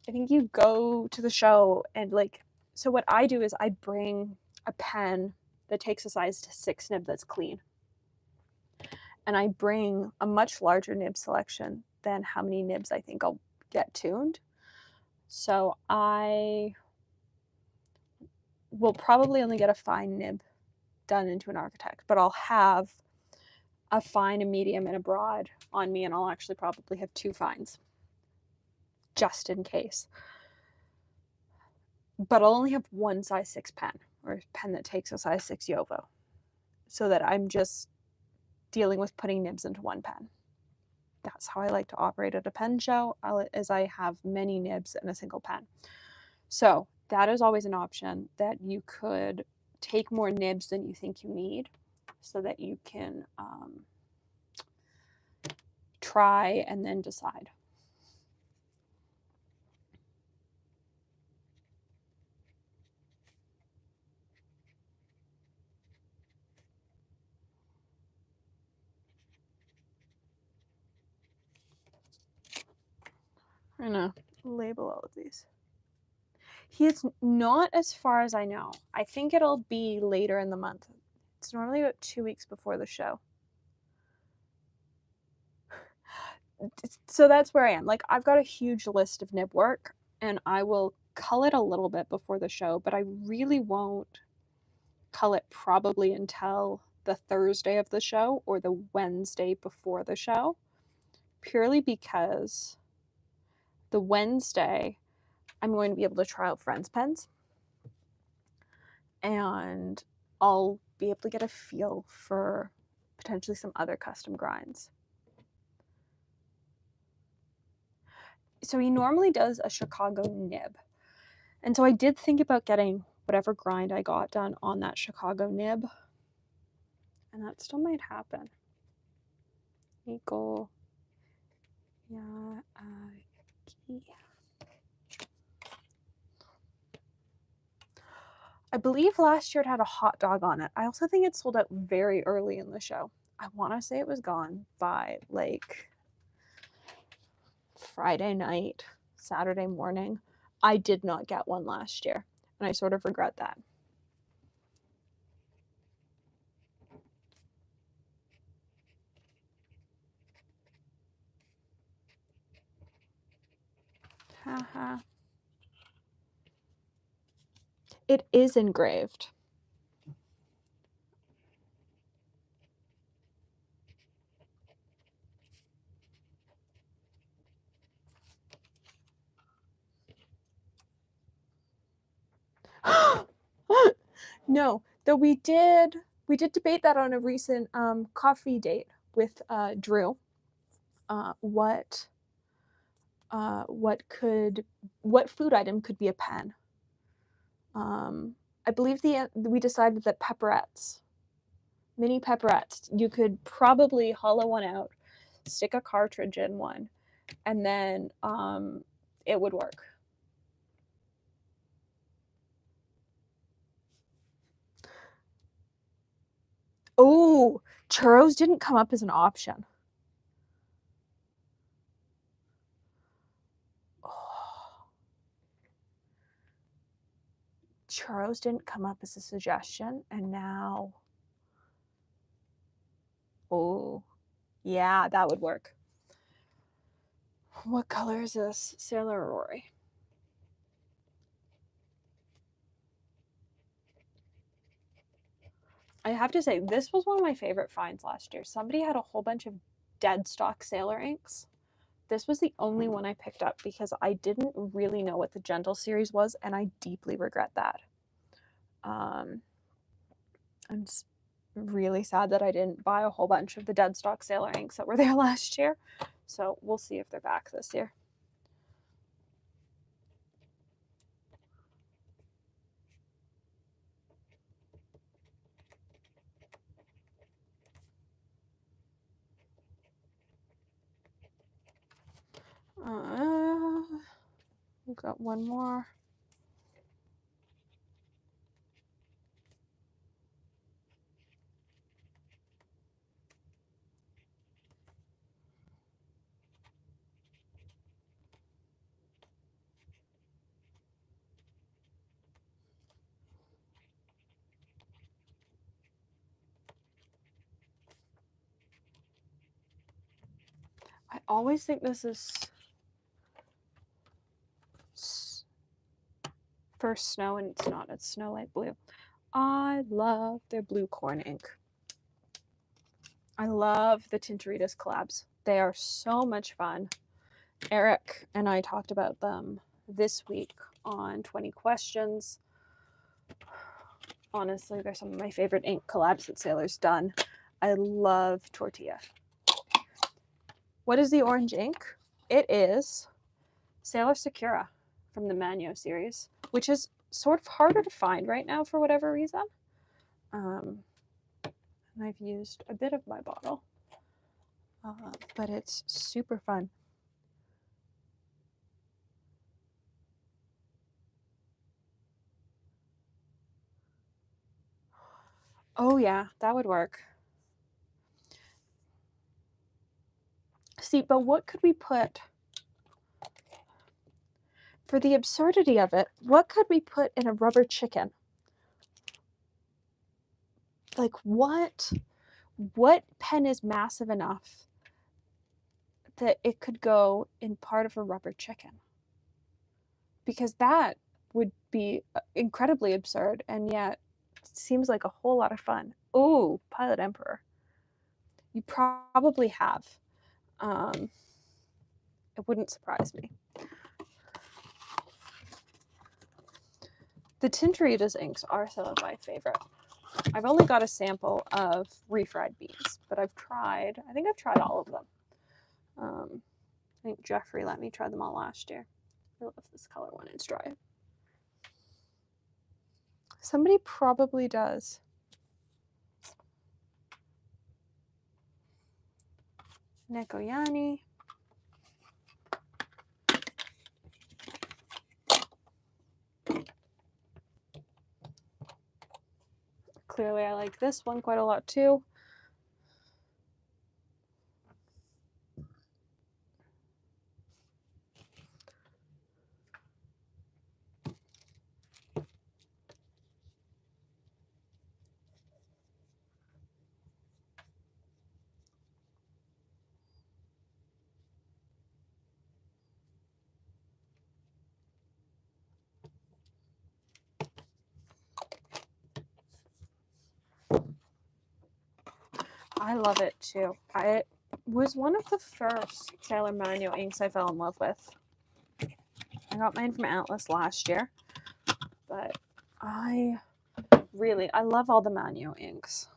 you go to the show and like, so what I do is I bring a pen that takes a size 6 nib that's clean. And I bring a much larger nib selection than how many nibs I think I'll get tuned. So I will probably only get a fine nib done into an architect, but I'll have a fine, a medium, and a broad on me, and I'll actually probably have 2 fines just in case. But I'll only have one size 6 pen, or a pen that takes a size 6 Yovo, so that I'm just dealing with putting nibs into one pen. That's how I like to operate at a pen show, as I have many nibs in a single pen. So that is always an option, that you could take more nibs than you think you need, so that you can try and then decide. I'm gonna label all of these. He is not, as far as I know. I think it'll be later in the month. It's normally about 2 weeks before the show. So that's where I am. Like, I've got a huge list of nib work, and I will cull it a little bit before the show, but I really won't cull it probably until the Thursday of the show or the Wednesday before the show, purely because the Wednesday I'm going to be able to try out Friends pens, and I'll be able to get a feel for potentially some other custom grinds. So he normally does a Chicago nib. And so I did think about getting whatever grind I got done on that Chicago nib. And that still might happen. Eagle. Yeah. I believe last year it had a hot dog on it. I also think it sold out very early in the show. I want to say it was gone by like Friday night, Saturday morning. I did not get one last year, and I sort of regret that. Haha. It is engraved. No, though we did debate that on a recent coffee date with Drew. What food item could be a pen? I believe we decided that pepperettes, mini pepperettes, you could probably hollow one out, stick a cartridge in one, and then it would work. Oh, churros didn't come up as an option. Oh. Churros didn't come up as a suggestion, and now, oh, yeah, that would work. What color is this? Sailor Rory. I have to say, this was one of my favorite finds last year. Somebody had a whole bunch of dead stock Sailor inks. This was the only one I picked up because I didn't really know what the Gentle series was, and I deeply regret that. I'm really sad that I didn't buy a whole bunch of the dead stock Sailor inks that were there last year. So we'll see if they're back this year. We've got one more. I always think this is First Snow, and it's not. It's Snow Light Blue. I love their blue corn ink. I love the Tintoritas collabs. They are so much fun. Eric and I talked about them this week on 20 Questions. Honestly, they're some of my favorite ink collabs that Sailor's done. I love Tortilla. What is the orange ink? It is Sailor Sakura from the Manyo series, which is sort of harder to find right now for whatever reason. And I've used a bit of my bottle, but it's super fun. Oh yeah, that would work. See, but what could we put, for the absurdity of it, what could we put in a rubber chicken? Like what pen is massive enough that it could go in part of a rubber chicken? Because that would be incredibly absurd and yet just seems like a whole lot of fun. Ooh, Pilot Emperor. You probably have. It wouldn't surprise me. The Tintoritas inks are some of my favorite. I've only got a sample of refried beans, but I think I've tried all of them. I think Jeffrey let me try them all last year. I love this color when it's dry. Somebody probably does. Nekoyani. Clearly I like this one quite a lot too. I love it too. It was one of the first Sailor Manual inks I fell in love with. I got mine from Atlas last year, but I love all the Manual inks.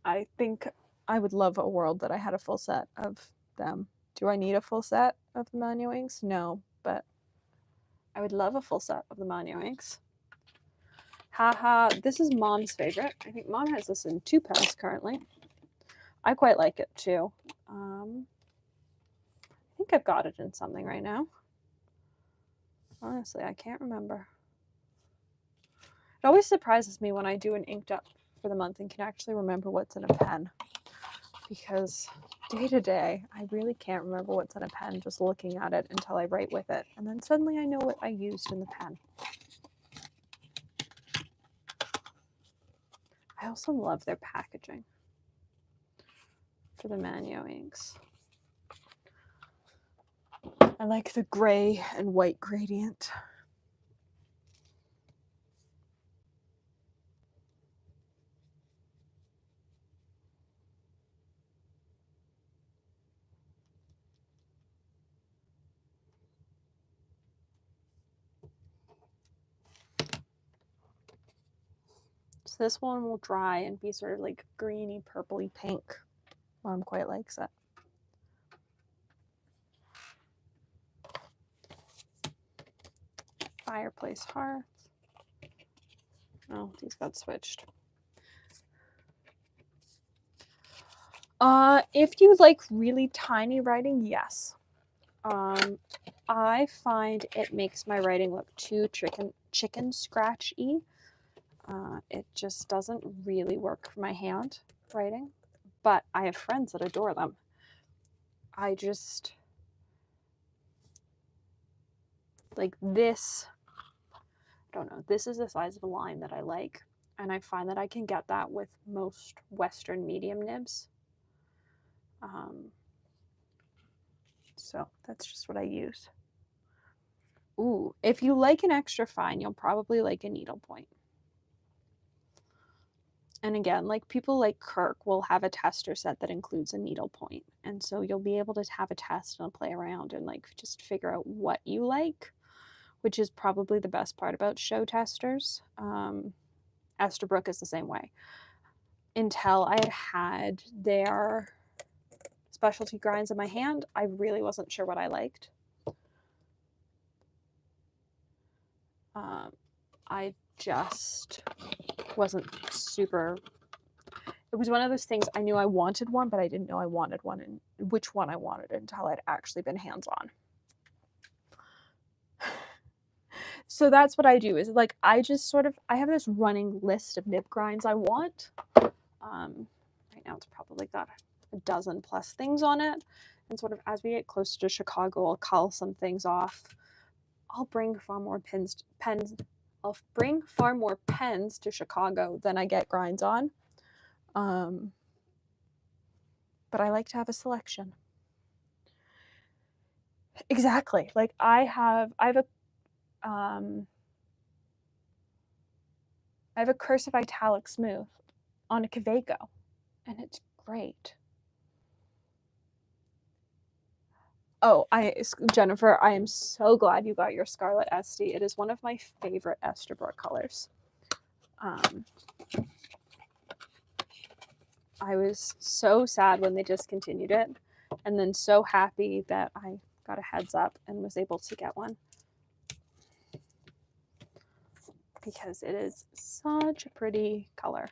I think I would love a world that I had a full set of them. Do I need a full set of the Manual inks? No, but I would love a full set of the Manual inks. Haha, this is Mom's favorite. I think Mom has this in 2 pens currently. I quite like it too. I think I've got it in something right now. Honestly, I can't remember. It always surprises me when I do an inked up for the month and can actually remember what's in a pen. Because day to day, I really can't remember what's in a pen just looking at it until I write with it. And then suddenly I know what I used in the pen. I also love their packaging for the Manual inks. I like the gray and white gradient. So this one will dry and be sort of like greeny, purpley pink. Mom quite likes it. Fireplace hearth. Oh, these got switched. If you like really tiny writing, yes. I find it makes my writing look too chicken scratch-y. It just doesn't really work for my hand writing, but I have friends that adore them. I just like this. I don't know. This is the size of a line that I like, and I find that I can get that with most Western medium nibs. So that's just what I use. Ooh, if you like an extra fine, you'll probably like a needlepoint. And again, like people like Kirk will have a tester set that includes a needlepoint. And so you'll be able to have a test and play around and like just figure out what you like, which is probably the best part about show testers. Esterbrook is the same way. Until I had their specialty grinds in my hand, I really wasn't sure what I liked. I just wasn't super. It was one of those things I knew I wanted one, but I didn't know I wanted one and which one I wanted until I'd actually been hands-on. So that's what I do is like I just sort of I have this running list of nib grinds I want. Right now it's probably got a dozen plus things on it. And sort of as we get closer to Chicago, I'll cull some things off. I'll bring far more pens. I'll bring far more pens to Chicago than I get grinds on. But I like to have a selection. Exactly. Like I have a I have a Cursive Italic Smooth on a Kaweco, and it's great. Oh, Jennifer, I am so glad you got your Scarlet Esty. It is one of my favorite Esterbrook colors. I was so sad when they discontinued it, and then so happy that I got a heads up and was able to get one, because it is such a pretty color.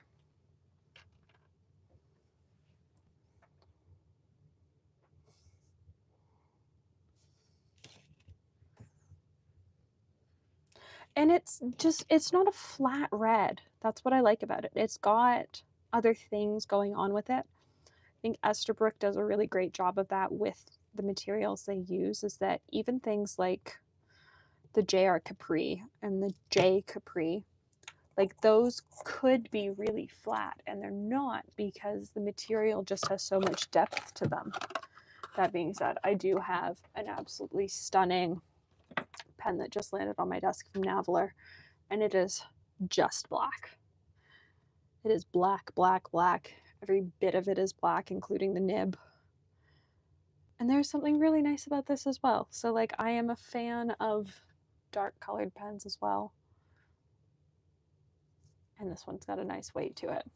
And it's not a flat red. That's what I like about it. It's got other things going on with it. I think Esterbrook does a really great job of that with the materials they use, is that even things like the JR Capri and the J Capri, like those could be really flat, and they're not, because the material just has so much depth to them. That being said, I do have an absolutely stunning pen that just landed on my desk from Navaler, and it is just black. It is black, black, black. Every bit of it is black, including the nib. And there's something really nice about this as well. So like, I am a fan of dark colored pens as well. And this one's got a nice weight to it.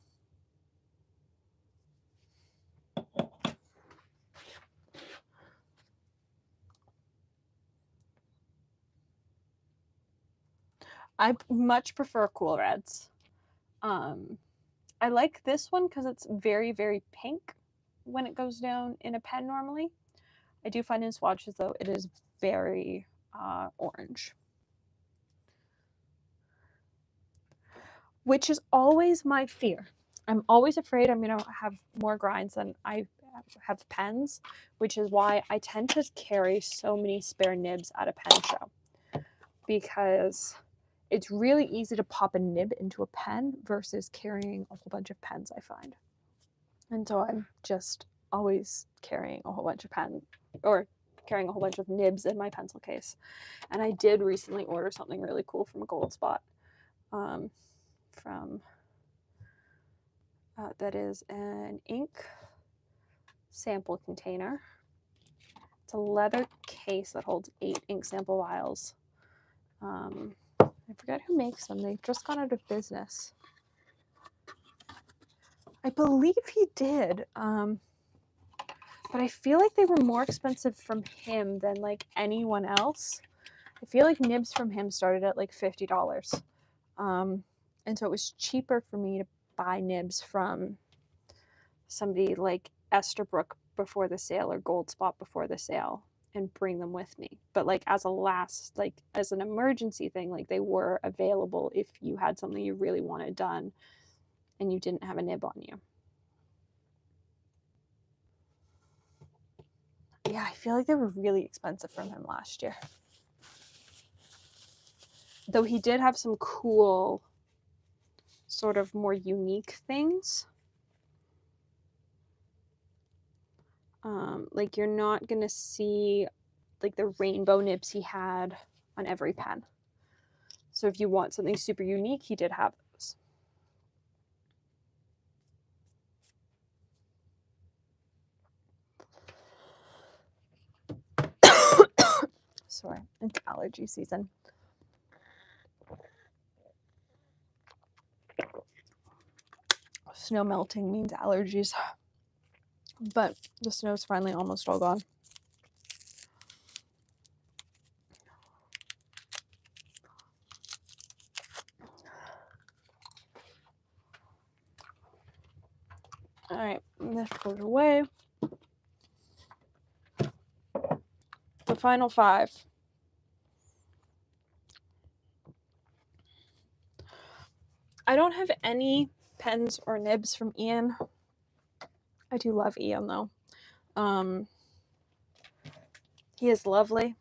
I much prefer cool reds. I like this one because it's very, very pink when it goes down in a pen normally. I do find in swatches, though, it is very orange. Which is always my fear. I'm always afraid I'm going to have more grinds than I have pens, which is why I tend to carry so many spare nibs at a pen show. Because it's really easy to pop a nib into a pen versus carrying a whole bunch of pens, I find. And so I'm just always carrying a whole bunch of carrying a whole bunch of nibs in my pencil case. And I did recently order something really cool from Goldspot. That is an ink sample container. It's a leather case that holds 8 ink sample vials. I forget who makes them. They've just gone out of business. I believe he did. But I feel like they were more expensive from him than like anyone else. I feel like nibs from him started at like $50. And so it was cheaper for me to buy nibs from somebody like Esterbrook before the sale or Goldspot before the sale and bring them with me. But like as an emergency thing, like they were available if you had something you really wanted done and you didn't have a nib on you. Yeah, I feel like they were really expensive from him last year. Though he did have some cool, sort of more unique things. Like you're not gonna see like the rainbow nibs he had on every pen. So if you want something super unique, he did have those. Sorry, it's allergy season. Snow melting means allergies. But the snow's finally almost all gone. All right, this goes away. The final 5. I don't have any pens or nibs from Ian. I do love Ian though. He is lovely.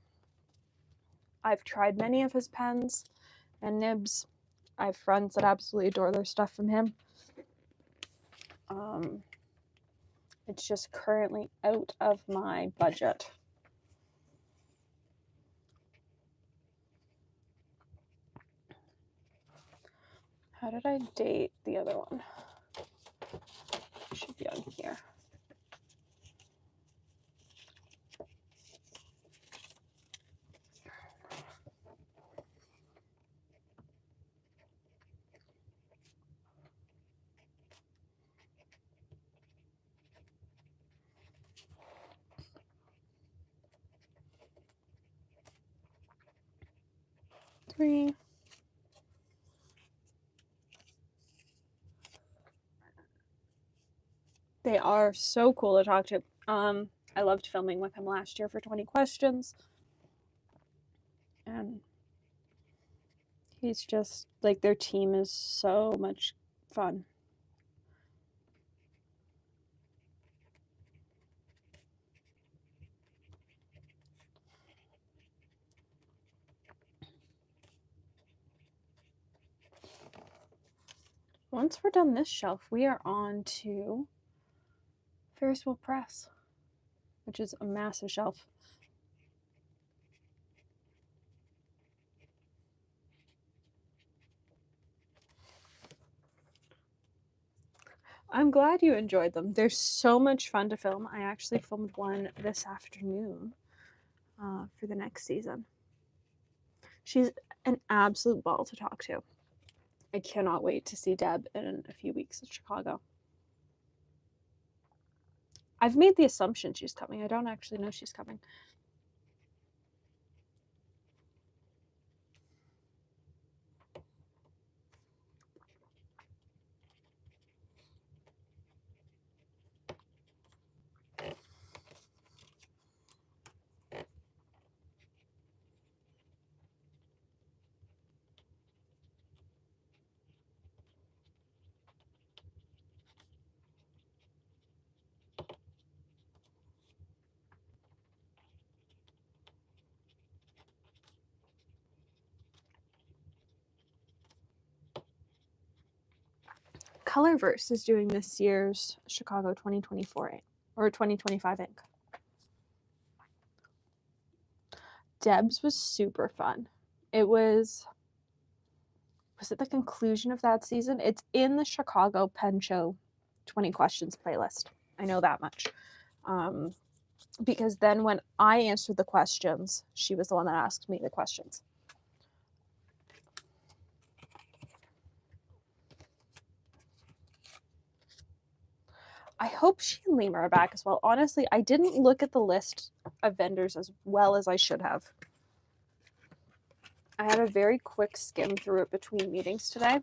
I've tried many of his pens and nibs. I have friends that absolutely adore their stuff from him. It's just currently out of my budget. How did I date the other one? It should be on here. Three. They are so cool to talk to. I loved filming with him last year for 20 questions. And he's just, like, their team is so much fun. Once we're done this shelf, we are on to Ferris Wheel Press, which is a massive shelf. I'm glad you enjoyed them. They're so much fun to film. I actually filmed one this afternoon for the next season. She's an absolute ball to talk to. I cannot wait to see Deb in a few weeks in Chicago. I've made the assumption she's coming. I don't actually know she's coming. Colorverse is doing this year's Chicago 2024 ink, or 2025 ink. Deb's was super fun. It was it the conclusion of that season? It's in the Chicago Pen Show 20 questions playlist. I know that much. Because then when I answered the questions, she was the one that asked me the questions. I hope she and Lima are back as well. Honestly, I didn't look at the list of vendors as well as I should have. I had a very quick skim through it between meetings today,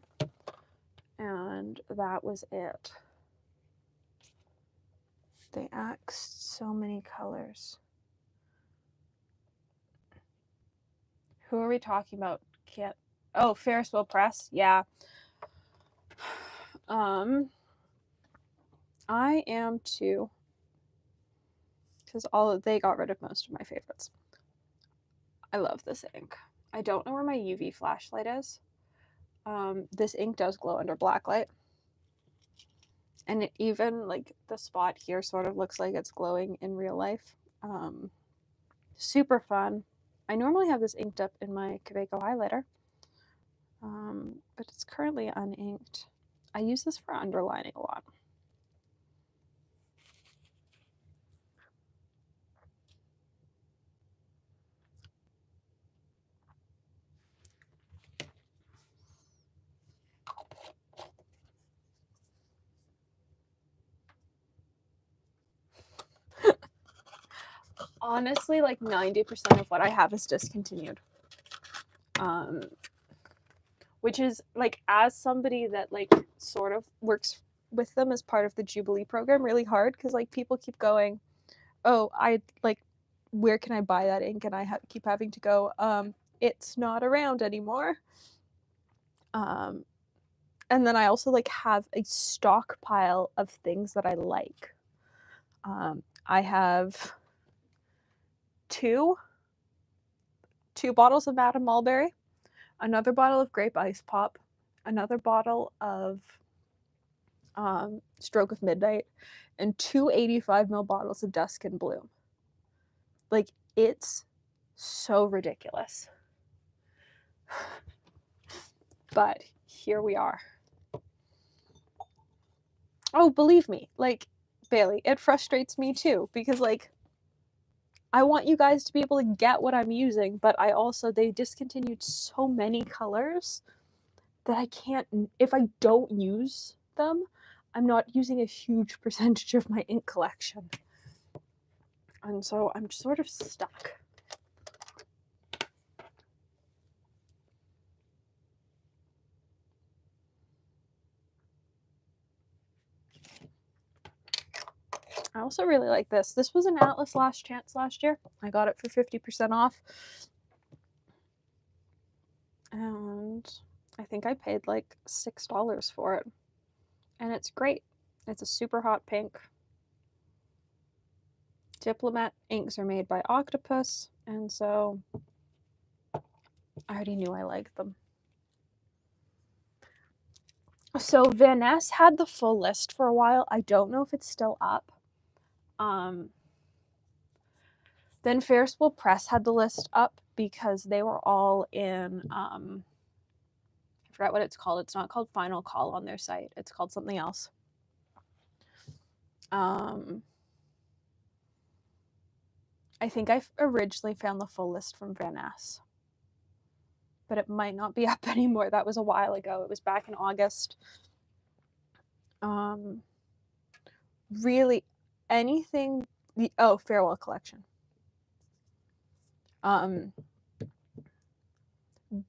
and that was it. They axed so many colors. Who are we talking about? Oh, Ferris Wheel Press. Yeah. I am too, because they got rid of most of my favorites. I love this ink. I don't know where my UV flashlight is. This ink does glow under black light. And it even, like, the spot here sort of looks like it's glowing in real life. Super fun. I normally have this inked up in my Kaweco highlighter, but it's currently uninked. I use this for underlining a lot. Honestly, like 90% of what I have is discontinued. Which is, like, as somebody that, like, sort of works with them as part of the Jubilee program, really hard, because, like, people keep going, oh, where can I buy that ink? And I keep having to go, it's not around anymore. And then I also, like, have a stockpile of things that I like. I have two bottles of Madame Mulberry, another bottle of Grape Ice Pop, another bottle of Stroke of Midnight, and 2 85ml bottles of Dusk and Bloom. Like, it's so ridiculous. But here we are. Oh, believe me, like, Bailey, it frustrates me too, because, like, I want you guys to be able to get what I'm using, but they discontinued so many colors that I can't, if I don't use them, I'm not using a huge percentage of my ink collection. And so I'm sort of stuck. I also really like this. This was an Atlas Last Chance last year. I got it for 50% off. And I think I paid like $6 for it. And it's great. It's a super hot pink. Diplomat inks are made by Octopus, and so I already knew I liked them. So Van Ness had the full list for a while. I don't know if it's still up. Then Ferris Wheel Press had the list up because they were all in, I forgot what it's called. It's not called Final Call on their site. It's called something else. I think I originally found the full list from Van Ness, but it might not be up anymore. That was a while ago. It was back in August. Really anything, Farewell Collection.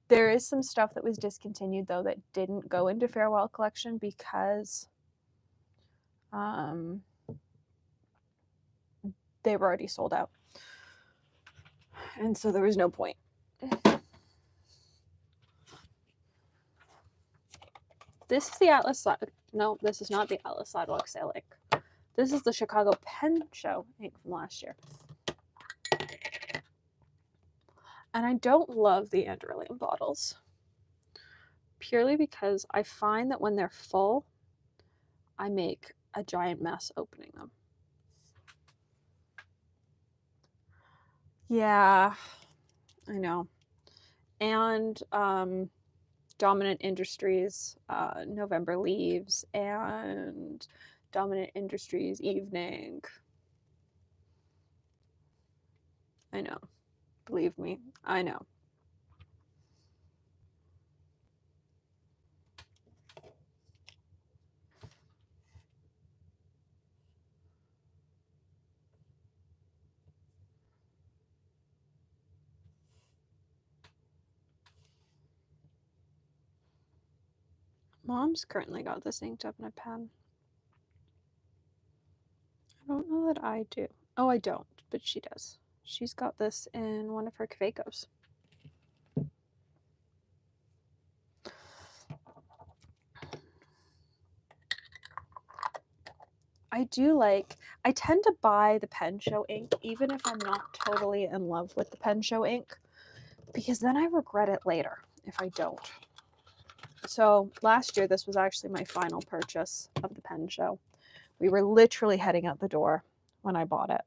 There is some stuff that was discontinued though that didn't go into Farewell Collection because they were already sold out. And so there was no point. This is the Atlas, no, this is not the Atlas Sidewalk Sale ink. This is the Chicago Pen Show ink from last year. And I don't love the Andrellium bottles, purely because I find that when they're full, I make a giant mess opening them. Yeah, I know. And Dominant Industries, November Leaves, and Dominant Industries Evening. I know. Believe me, I know. Mom's currently got this inked up in a pen. I don't know that I do. Oh, I don't, but she does. She's got this in one of her Kavekos. I tend to buy the Pen Show ink even if I'm not totally in love with the Pen Show ink, because then I regret it later if I don't. So last year, this was actually my final purchase of the Pen Show. We were literally heading out the door when I bought it.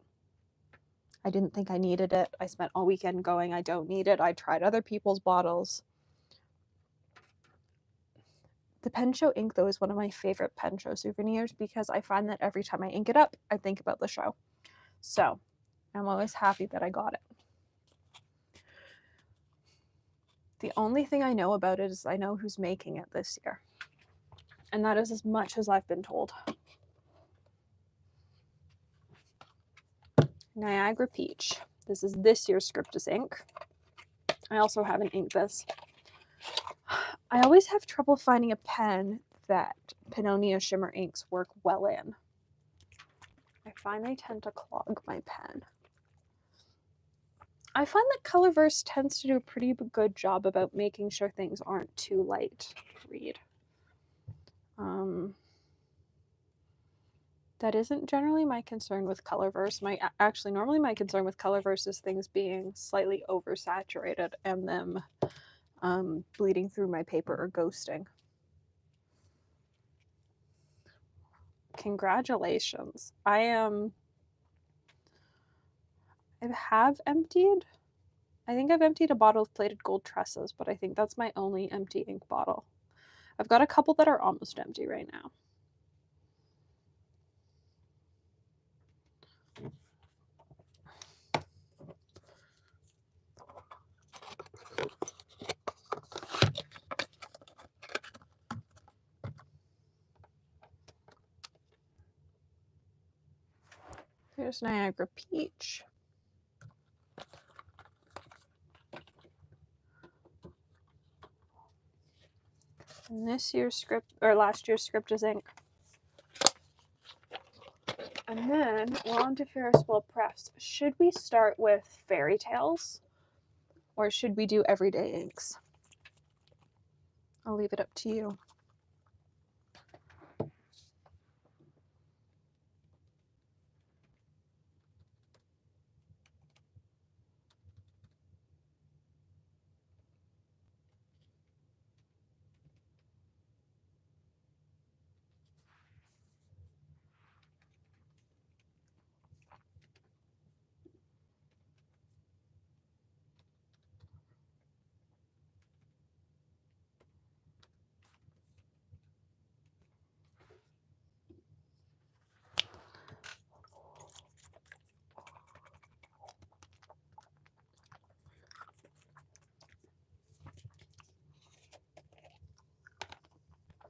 I didn't think I needed it. I spent all weekend going, I don't need it. I tried other people's bottles. The Pen Show ink, though, is one of my favorite Pen Show souvenirs because I find that every time I ink it up, I think about the show. So I'm always happy that I got it. The only thing I know about it is I know who's making it this year. And that is as much as I've been told. Niagara Peach. This is this year's Scriptus ink. I also haven't inked this. I always have trouble finding a pen that Pannonia Shimmer inks work well in. I find they tend to clog my pen. I find that Colorverse tends to do a pretty good job about making sure things aren't too light to read. That isn't generally my concern with Colorverse. Normally my concern with Colorverse is things being slightly oversaturated and them bleeding through my paper or ghosting. Congratulations. I have emptied. I think I've emptied a bottle of plated gold tresses, but I think that's my only empty ink bottle. I've got a couple that are almost empty right now. There's Niagara Peach. And this year's script, or last year's script is ink. And then we're on to Ferris Wheel Press. Should we start with fairy tales or should we do everyday inks? I'll leave it up to you.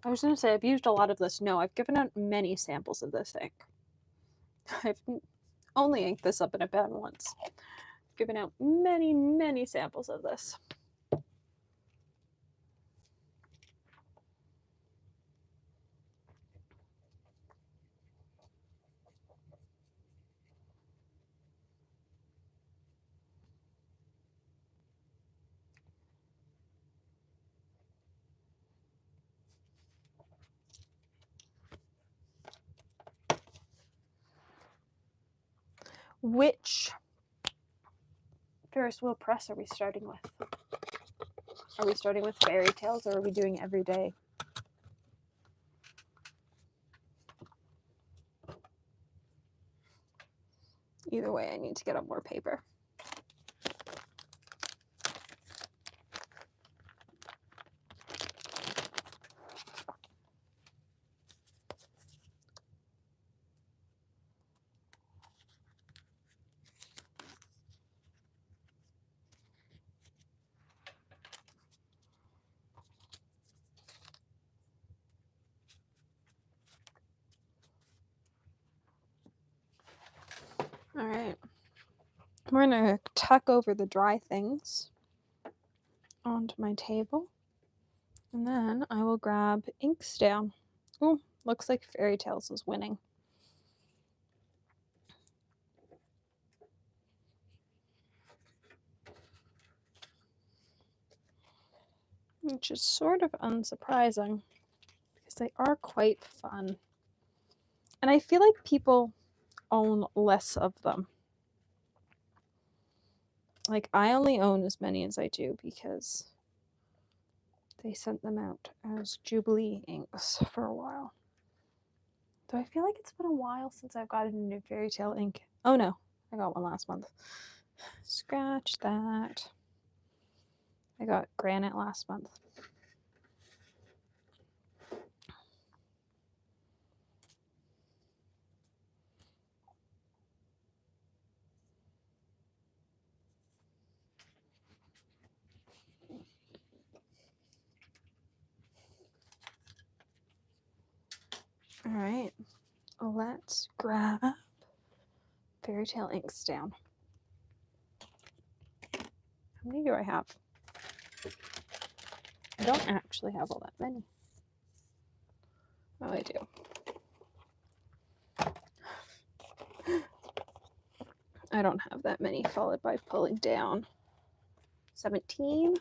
I was going to say, I've used a lot of this. No, I've given out many samples of this ink. I've only inked this up in a pen once. I've given out many, many samples of this. Which Ferris Wheel Press are we starting with? Are we starting with fairy tales or are we doing every day? Either way, I need to get up more paper. All right. We're going to tuck over the dry things onto my table. And then I will grab inks down. Oh, looks like Fairy Tales is winning. Which is sort of unsurprising because they are quite fun. And I feel like people own less of them. Like, I only own as many as I do because they sent them out as Jubilee inks for a while. Though I feel like it's been a while since I've gotten a new Fairy Tale ink. Oh no, I got one last month. Scratch that. I got Granite last month. All right, let's grab Fairy Tale inks down. How many do I have? I don't actually have all that many. Oh, I do. I don't have that many, followed by pulling down 17.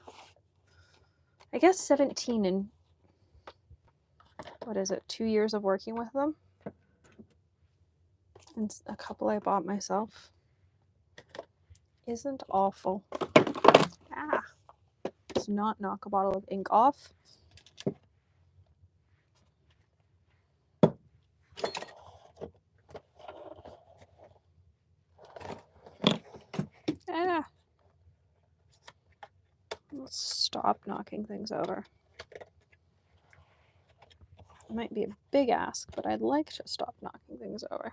I guess 17 in, what is it, 2 years of working with them? And a couple I bought myself. Isn't awful. Ah, let's not knock a bottle of ink off. Ah. Let's stop knocking things over. might be a big ask, but I'd like to stop knocking things over.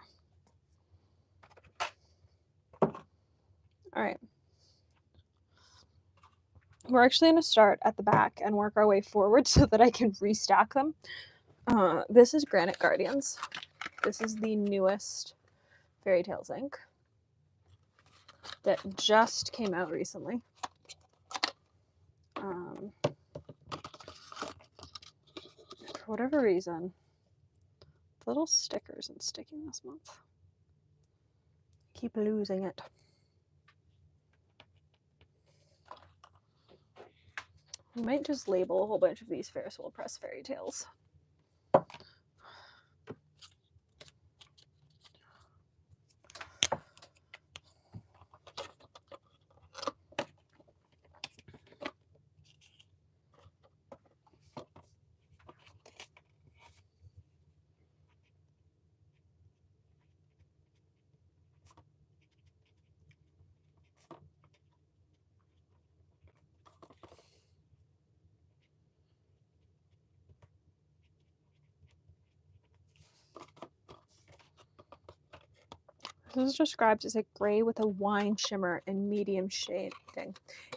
All right. We're actually going to start at the back and work our way forward so that I can restack them. This is Granite Guardians. This is the newest Fairy Tales ink that just came out recently. For whatever reason, the little sticker isn't sticking this month. Keep losing it. We might just label a whole bunch of these Ferris Wheel Press Fairy Tales. This is described as a gray with a wine shimmer and medium shading.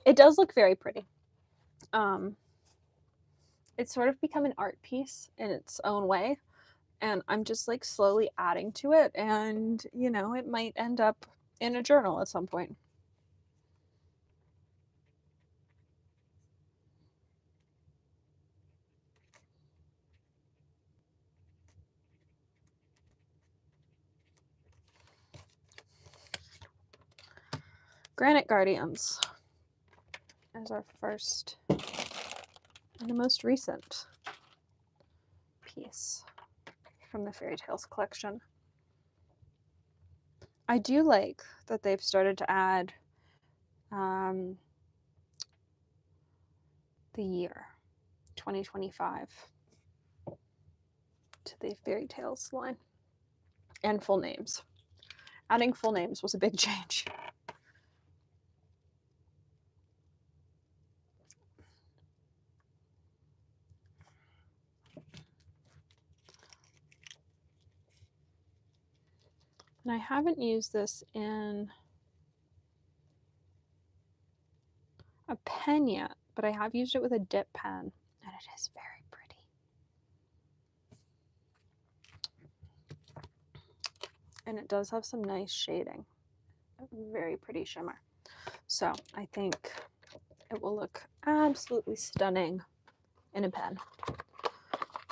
It does look very pretty. It's sort of become an art piece in its own way, and I'm just like slowly adding to it, and you know, it might end up in a journal at some point. Granite Guardians is our first and the most recent piece from the Fairy Tales collection. I do like that they've started to add the year 2025 to the Fairy Tales line, and full names. Adding full names was a big change. And I haven't used this in a pen yet, but I have used it with a dip pen, and it is very pretty. And it does have some nice shading. A very pretty shimmer. So I think it will look absolutely stunning in a pen.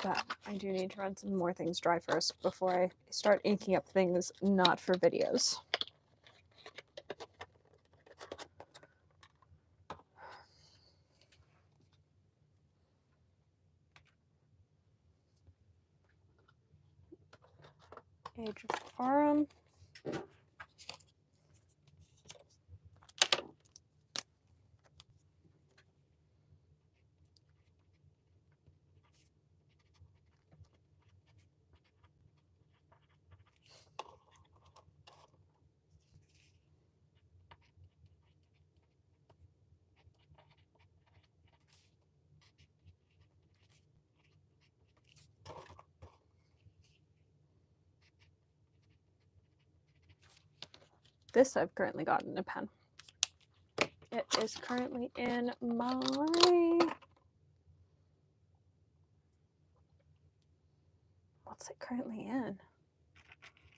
But I do need to run some more things dry first before I start inking up things not for videos. Age of Aurum. This I've currently got in a pen. It is currently in my... What's it currently in?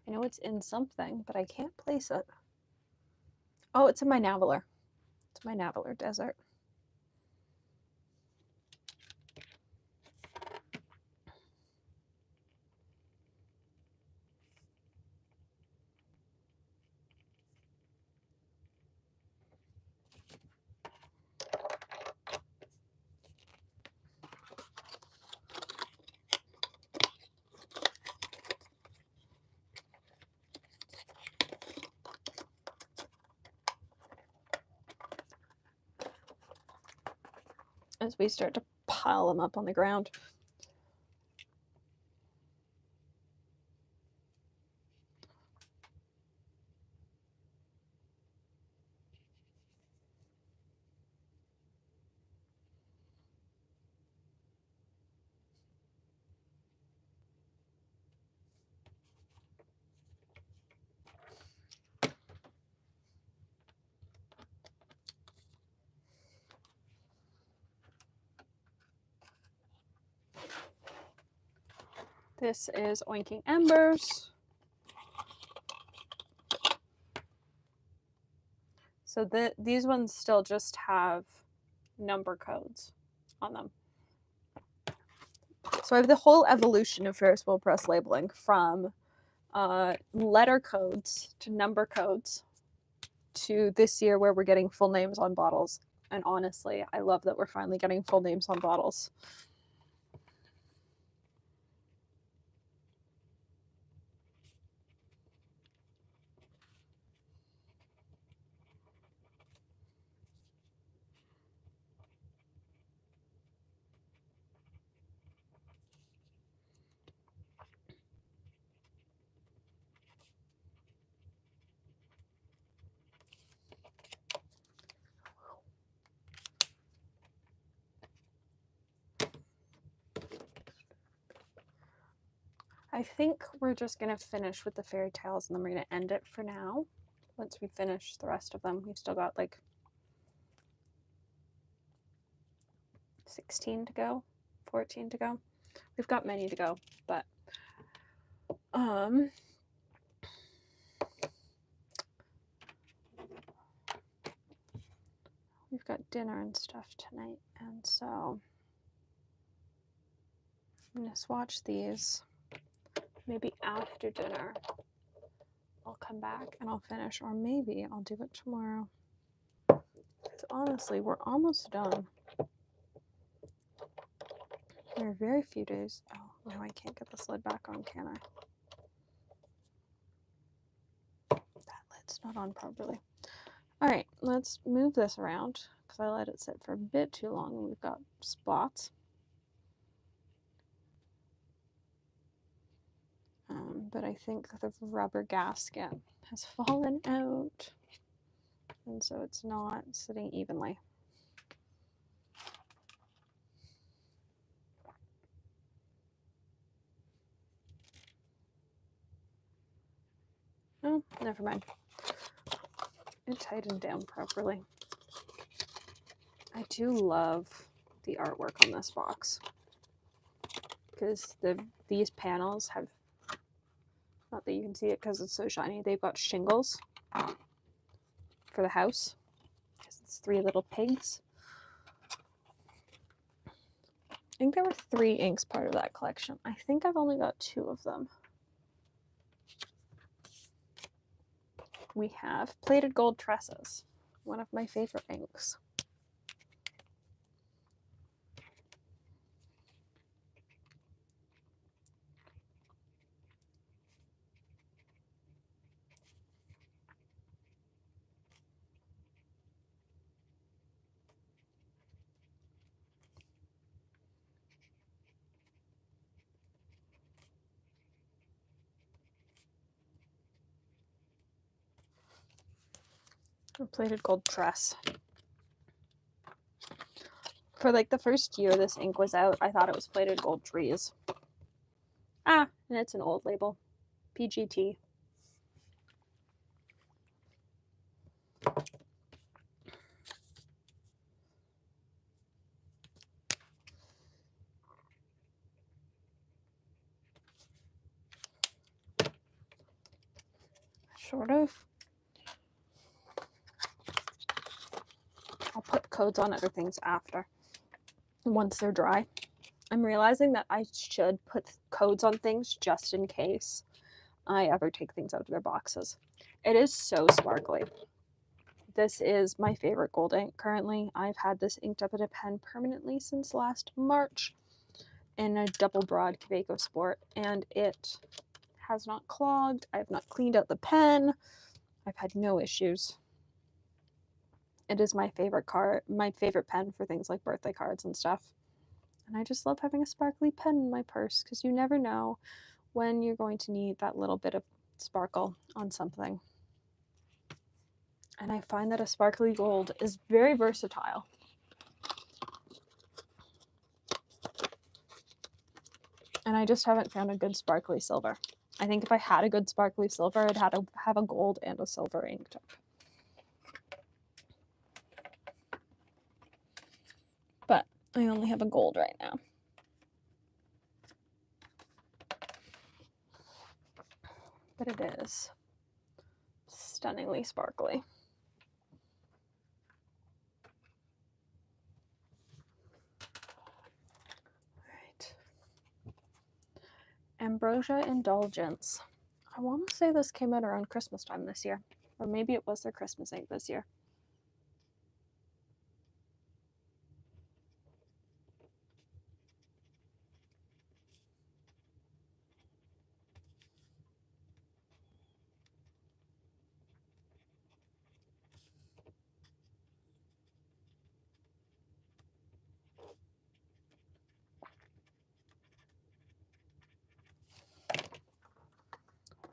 I know it's in something, but I can't place it. Oh, it's in my Naviler. It's my Naviler Desert. As we start to pile them up on the ground. This is Oinking Embers. So these ones still just have number codes on them. So I have the whole evolution of Ferris Wheel Press labeling, from letter codes to number codes to this year where we're getting full names on bottles. And honestly, I love that we're finally getting full names on bottles. I think we're just going to finish with the fairy tales and then we're going to end it for now. Once we finish the rest of them, we've still got like 16 to go, 14 to go. We've got many to go, but we've got dinner and stuff tonight, and so I'm going to swatch these. Maybe after dinner I'll come back and I'll finish, or maybe I'll do it tomorrow. So honestly, we're almost done. There are very few days. Oh, no, I can't get this lid back on, can I? That lid's not on properly. All right, let's move this around because I let it sit for a bit too long and we've got spots. But I think the rubber gasket has fallen out, and so it's not sitting evenly. Oh, never mind. It tightened down properly. I do love the artwork on this box because these panels have, not that you can see it because it's so shiny, they've got shingles for the house because it's 3 little pigs. I think there were 3 inks part of that collection. I think I've only got 2 of them. We have Plated Gold Tresses, one of my favorite inks. A Plated Gold Tress. For like the first year this ink was out, I thought it was Plated Gold Trees. Ah, and it's an old label. PGT. Sort of. I'll put codes on other things after, once they're dry. I'm realizing that I should put codes on things just in case I ever take things out of their boxes. It is so sparkly. This is my favorite gold ink currently. I've had this inked up in a pen permanently since last March in a double broad Kaweco Sport, and it has not clogged. I have not cleaned out the pen. I've had no issues. It is my favorite pen for things like birthday cards and stuff. And I just love having a sparkly pen in my purse because you never know when you're going to need that little bit of sparkle on something. And I find that a sparkly gold is very versatile. And I just haven't found a good sparkly silver. I think if I had a good sparkly silver, I'd have a gold and a silver inked up. But I only have a gold right now. but it is stunningly sparkly. Ambrosia Indulgence. I want to say this came out around Christmas time this year, or maybe it was their Christmas ink this year.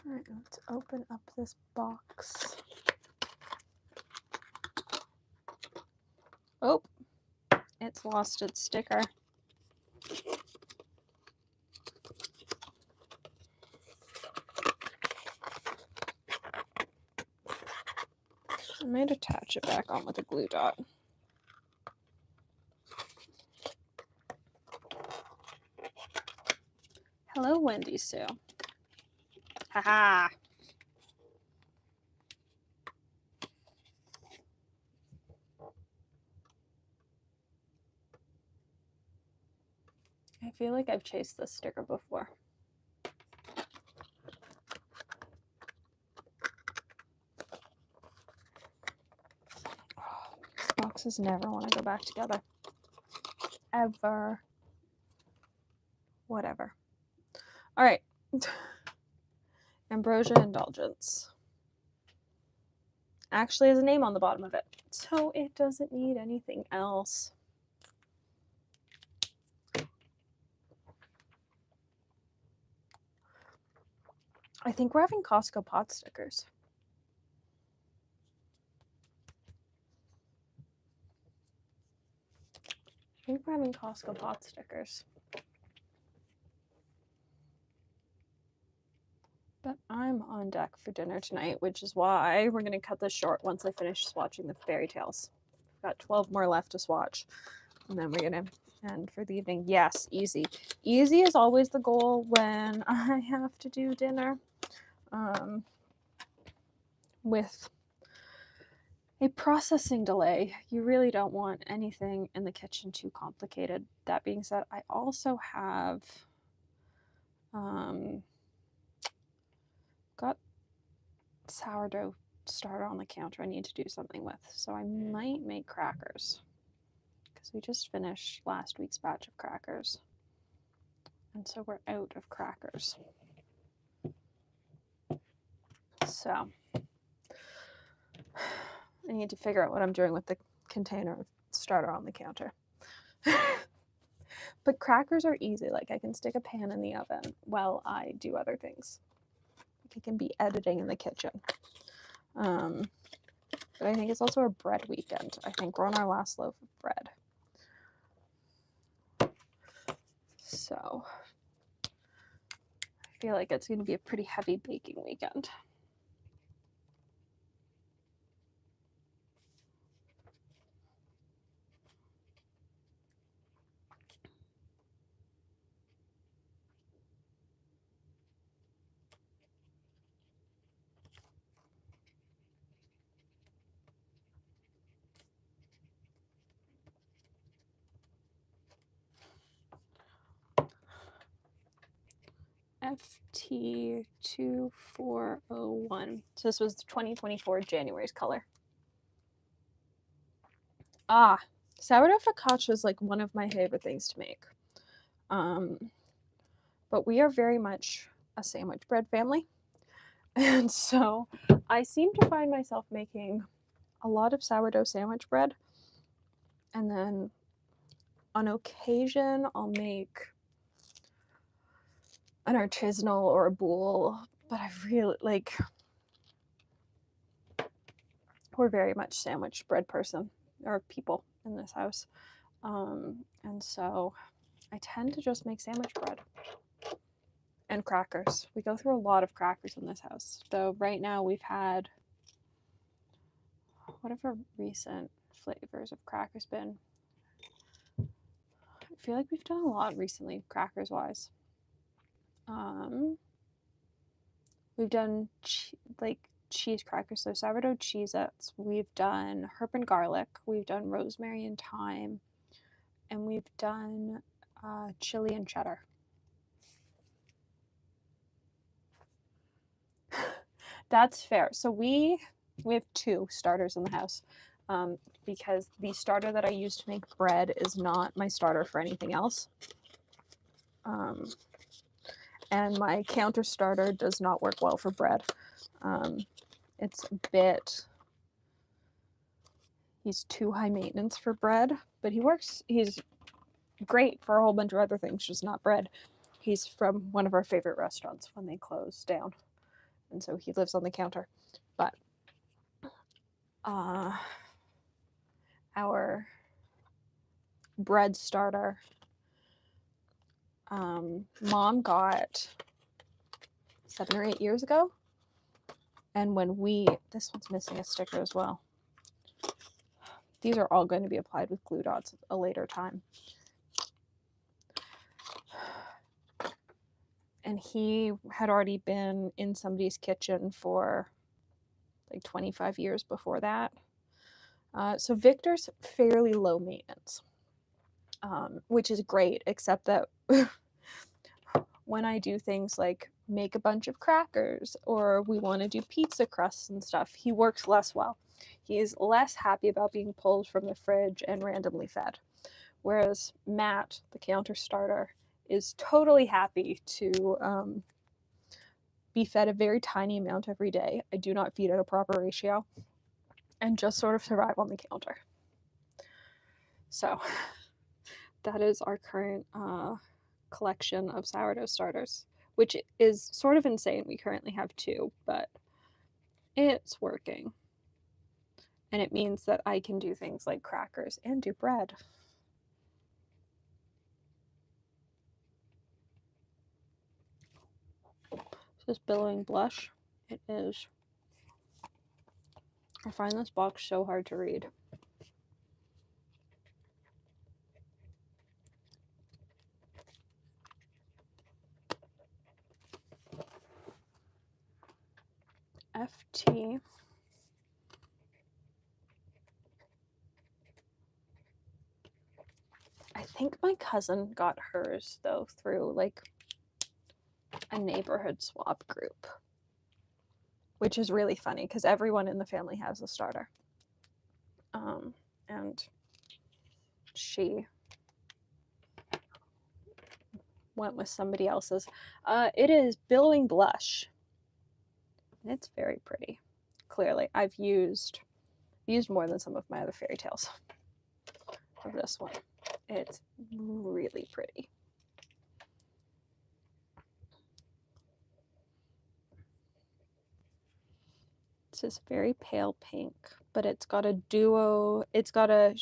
All right, let's open up this box. Oh, it's lost its sticker. I might attach it back on with a glue dot. Hello, Wendy Sue. Haha. I feel like I've chased this sticker before. Oh, these boxes never want to go back together. Ever. Whatever. All right. Ambrosia Indulgence. Actually has a name on the bottom of it, so it doesn't need anything else. I think we're having Costco pot stickers. I think we're having Costco pot stickers. But I'm on deck for dinner tonight, which is why we're going to cut this short once I finish swatching the fairy tales. I've got 12 more left to swatch, and then we're going to end for the evening. Yes, easy. Easy is always the goal when I have to do dinner. With a processing delay, you really don't want anything in the kitchen too complicated. That being said, I also have got sourdough starter on the counter I need to do something with, so I might make crackers because we just finished last week's batch of crackers, and so we're out of crackers. So I need to figure out what I'm doing with the container of starter on the counter. But crackers are easy. Like, I can stick a pan in the oven while I do other things. Like, I can be editing in the kitchen. But I think it's also a bread weekend. I think we're on our last loaf of bread. So I feel like it's going to be a pretty heavy baking weekend. FT2401. So this was 2024 January's color. Ah, sourdough focaccia is like one of my favorite things to make. But we are very much a sandwich bread family. And so I seem to find myself making a lot of sourdough sandwich bread. And then on occasion, I'll make an artisanal or a boule. But I really like, we're very much sandwich bread person or people in this house. And so I tend to just make sandwich bread and crackers. We go through a lot of crackers in this house. Though right now we've had, what have our recent flavors of crackers been? I feel like we've done a lot recently, crackers wise. We've done like cheese crackers, so sourdough Cheez-Its. We've done herb and garlic. We've done rosemary and thyme. And we've done chili and cheddar. That's fair. So we have 2 starters in the house because the starter that I use to make bread is not my starter for anything else. And my counter starter does not work well for bread. It's a bit, he's too high maintenance for bread, but he's great for a whole bunch of other things, just not bread. He's from one of our favorite restaurants when they close down. And so he lives on the counter. But our bread starter, Mom got 7 or 8 years ago. And when this one's missing a sticker as well. These are all going to be applied with glue dots at a later time. And he had already been in somebody's kitchen for like 25 years before that. So Victor's fairly low maintenance, which is great, except that when I do things like make a bunch of crackers or we want to do pizza crusts and stuff, he works less well. He is less happy about being pulled from the fridge and randomly fed. Whereas Matt, the counter starter, is totally happy to be fed a very tiny amount every day. I do not feed at a proper ratio and just sort of survive on the counter. So that is our current collection of sourdough starters, which is sort of insane. We currently have 2, but it's working. And it means that I can do things like crackers and do bread. This is Billowing Blush. It is. I find this box so hard to read. FT. I think my cousin got hers though through like a neighborhood swap group, which is really funny because everyone in the family has a starter. And she went with somebody else's. It is Billowing Blush. It's very pretty. Clearly, I've used more than some of my other fairy tales of this one. It's really pretty. This is very pale pink, but it's got a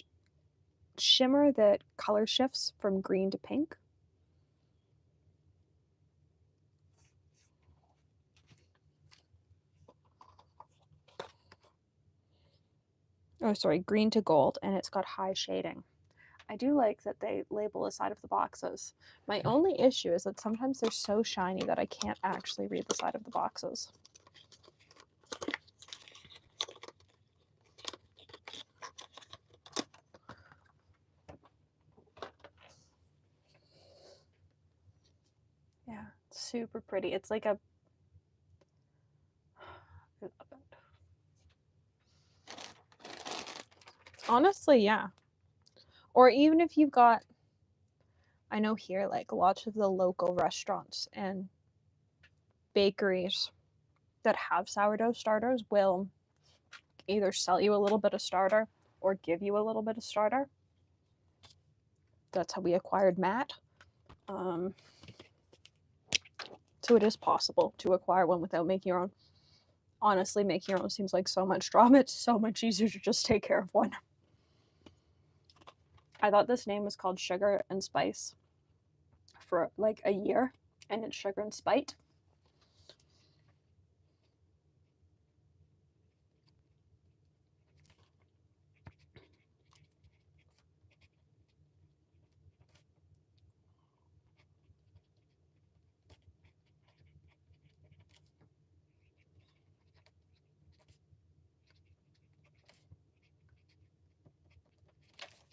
shimmer that color shifts from green to pink. Oh, sorry, green to gold, and it's got high shading. I do like that they label the side of the boxes. My only issue is that sometimes they're so shiny that I can't actually read the side of the boxes. Yeah, super pretty. It's like a... I love it. Honestly, yeah. Or even if you've got... I know here, like, lots of the local restaurants and bakeries that have sourdough starters will either sell you a little bit of starter or give you a little bit of starter. That's how we acquired Matt. So it is possible to acquire one without making your own. Honestly, making your own seems like so much drama. It's so much easier to just take care of one. I thought this name was called Sugar and Spice for like a year, and it's Sugar and Spite.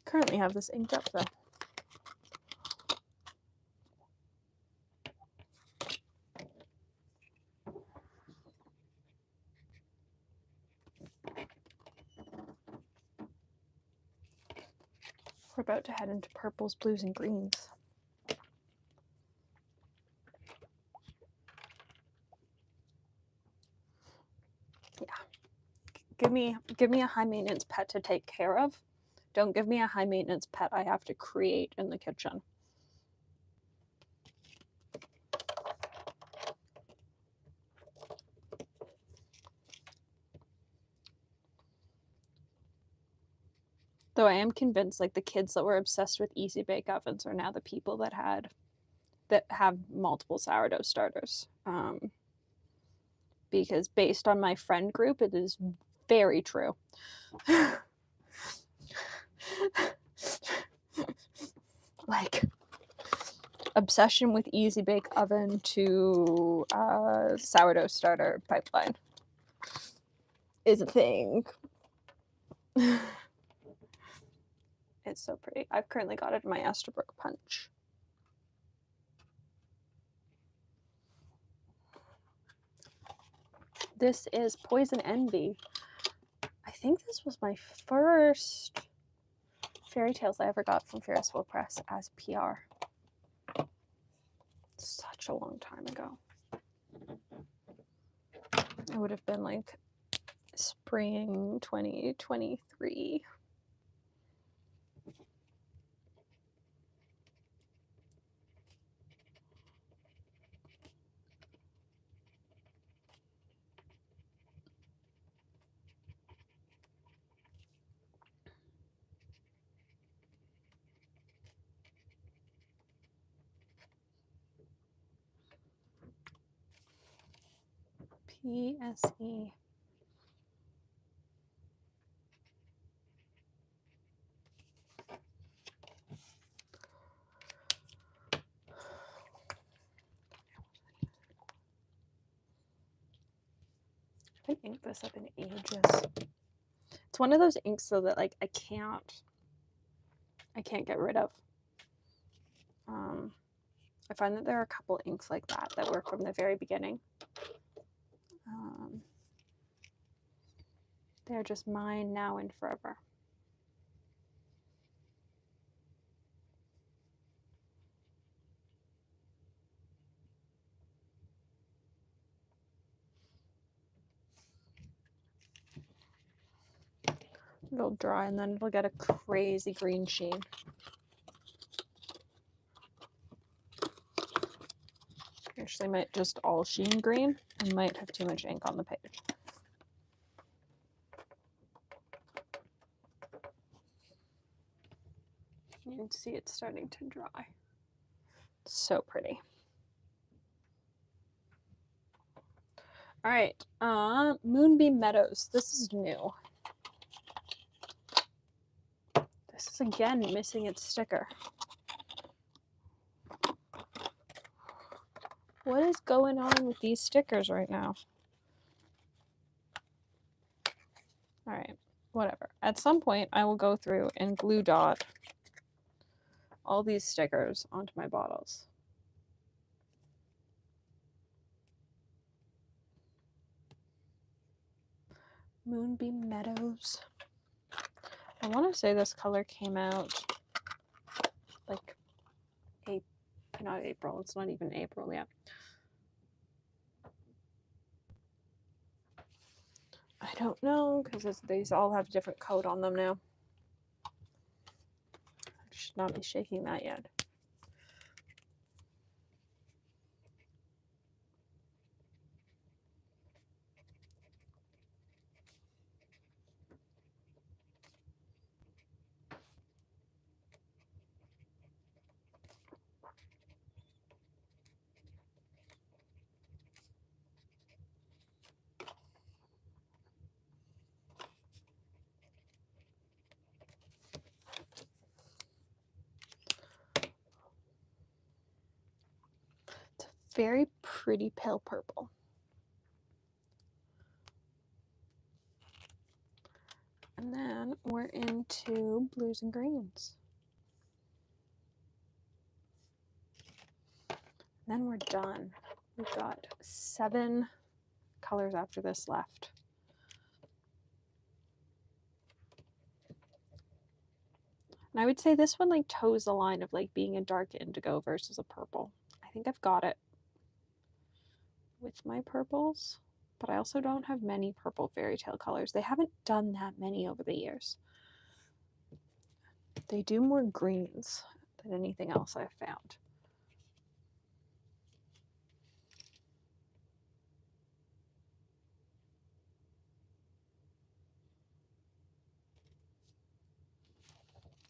Currently have this inked up though. We're about to head into purples, blues, and greens. Yeah. Give me a high maintenance pet to take care of. Don't give me a high maintenance pet I have to create in the kitchen. Though I am convinced like the kids that were obsessed with easy bake ovens are now the people that have multiple sourdough starters. Because based on my friend group, it is very true. Like obsession with easy bake oven to sourdough starter pipeline is a thing. It's so pretty. I've currently got it in my Estabrook punch. This is Poison Envy. I think this was my first fairy tales I ever got from Ferris Wheel Press as PR. Such a long time ago. It would have been like spring 2023. PSE. I haven't inked this up in ages. It's one of those inks though that like I can't get rid of. I find that there are a couple inks like that were from the very beginning. They're just mine now and forever. It'll dry and then it'll get a crazy green sheen. Actually might just all sheen green and might have too much ink on the page. You can see it's starting to dry. So pretty. All right, Moonbeam Meadows. This is new. This is again missing its sticker. What is going on with these stickers right now? All right, whatever. At some point, I will go through and glue dot all these stickers onto my bottles. Moonbeam Meadows. I want to say this color came out like not April. It's not even April yet. I don't know because these all have different code on them now. I should not be shaking that yet. Very pretty pale purple. And then we're into blues and greens. Then we're done. We've got 7 colors after this left. And I would say this one like toes the line of like being a dark indigo versus a purple. I think I've got it with my purples, but I also don't have many purple fairy tale colors. They haven't done that many over the years. They do more greens than anything else I've found.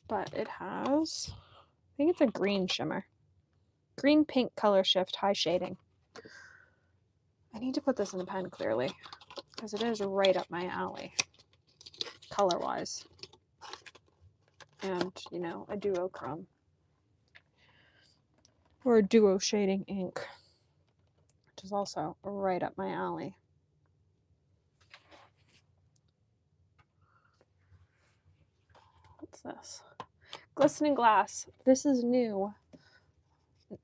But it has, I think it's a green shimmer. Green pink color shift, high shading. I need to put this in a pen clearly because it is right up my alley color wise. And, you know, a duochrome or a duo shading ink, which is also right up my alley. What's this? Glistening Glass. This is new.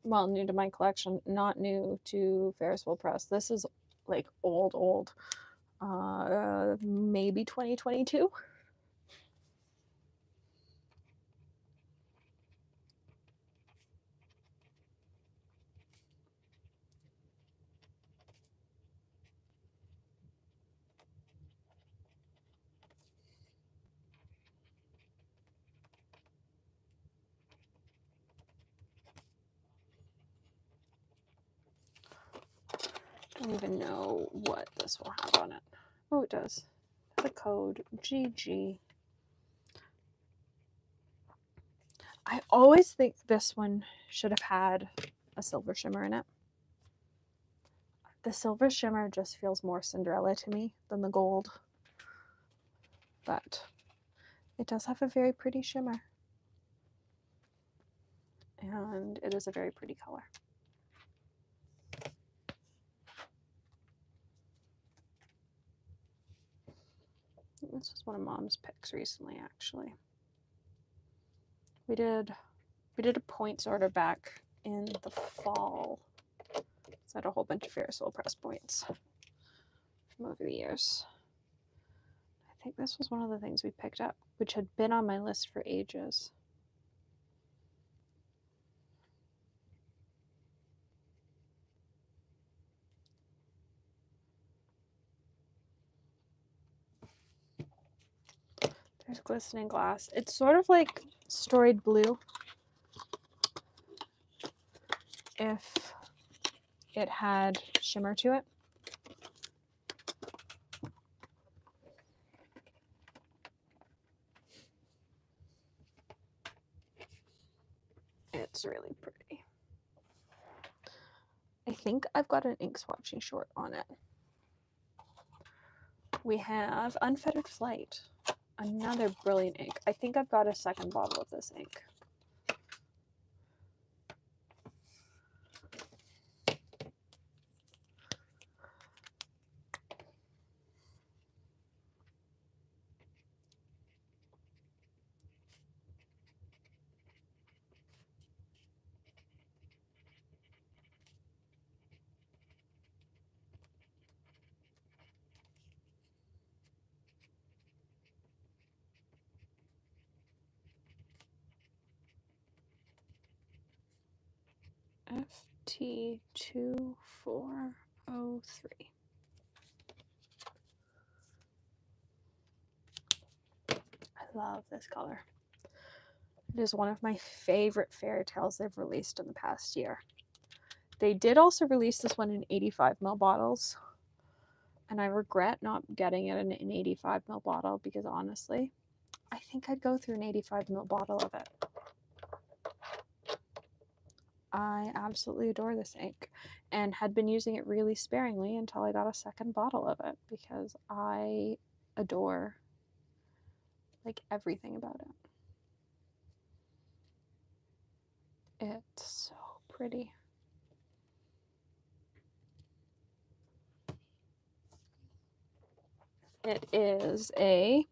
Well, new to my collection, not new to Ferris Wheel Press. This is like old. Maybe 2022. I don't even know what this will have on it. Oh, it does. The code GG. I always think this one should have had a silver shimmer in it. The silver shimmer just feels more Cinderella to me than the gold. But it does have a very pretty shimmer. And it is a very pretty color. This was one of Mom's picks recently, actually. We did a points order back in the fall. So I had a whole bunch of Ferris Wheel Press points from over the years. I think this was one of the things we picked up, which had been on my list for ages. There's Glistening Glass. It's sort of like Storied Blue if it had shimmer to it. It's really pretty. I think I've got an ink swatching short on it. We have Unfettered Flight, another brilliant ink. I think I've got a second bottle of this ink. FT2403. I love this color. It is one of my favorite fairy tales they've released in the past year. They did also release this one in 85ml bottles, and I regret not getting it in an 85ml bottle because honestly, I think I'd go through an 85ml bottle of it. I absolutely adore this ink and had been using it really sparingly until I got a second bottle of it because I adore like everything about it. It's so pretty. It is a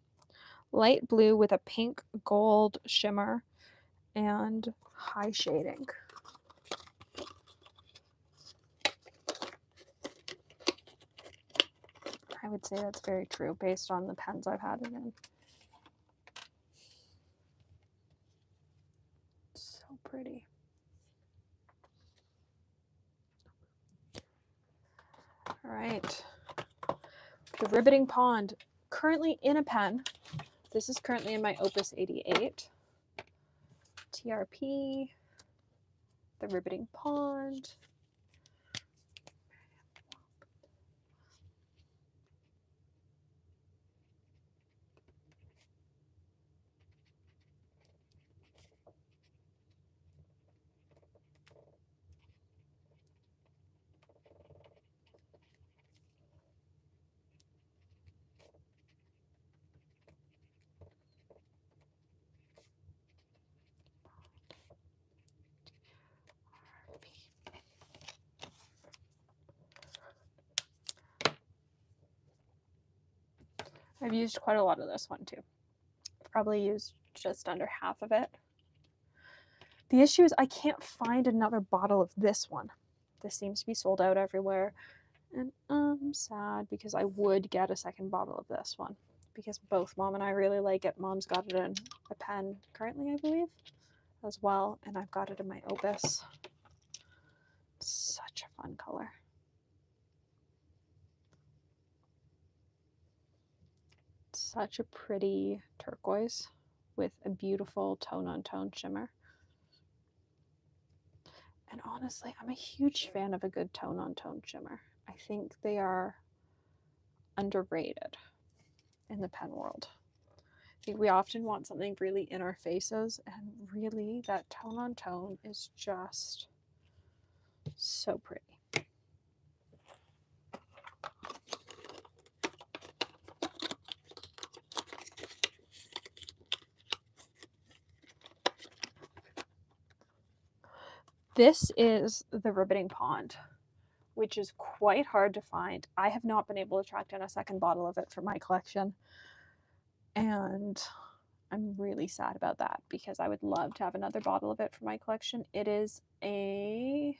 light blue with a pink gold shimmer and high shading. I would say that's very true based on the pens I've had it in. So pretty. All right. The Ribbiting Pond, currently in a pen. This is currently in my Opus 88. TRP, the Ribbiting Pond. I've used quite a lot of this one too. Probably used just under half of it. The issue is I can't find another bottle of this one. This seems to be sold out everywhere. And I'm sad because I would get a second bottle of this one because both Mom and I really like it. Mom's got it in a pen currently, I believe, as well. And I've got it in my Opus. Such a fun color. Such a pretty turquoise with a beautiful tone-on-tone shimmer. And honestly, I'm a huge fan of a good tone-on-tone shimmer. I think they are underrated in the pen world. I think we often want something really in our faces, and really that tone-on-tone is just so pretty. This is the Ribbiting Pond, which is quite hard to find. I have not been able to track down a second bottle of it for my collection, and I'm really sad about that because I would love to have another bottle of it for my collection. It is a,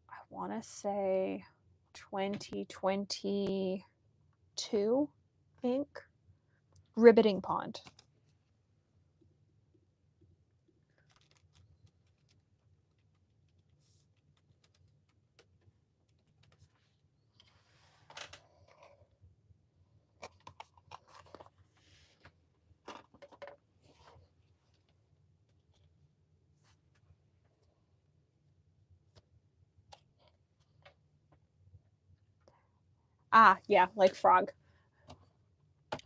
I want to say 2022 ink. Ribbiting Pond. Ah, yeah, like frog.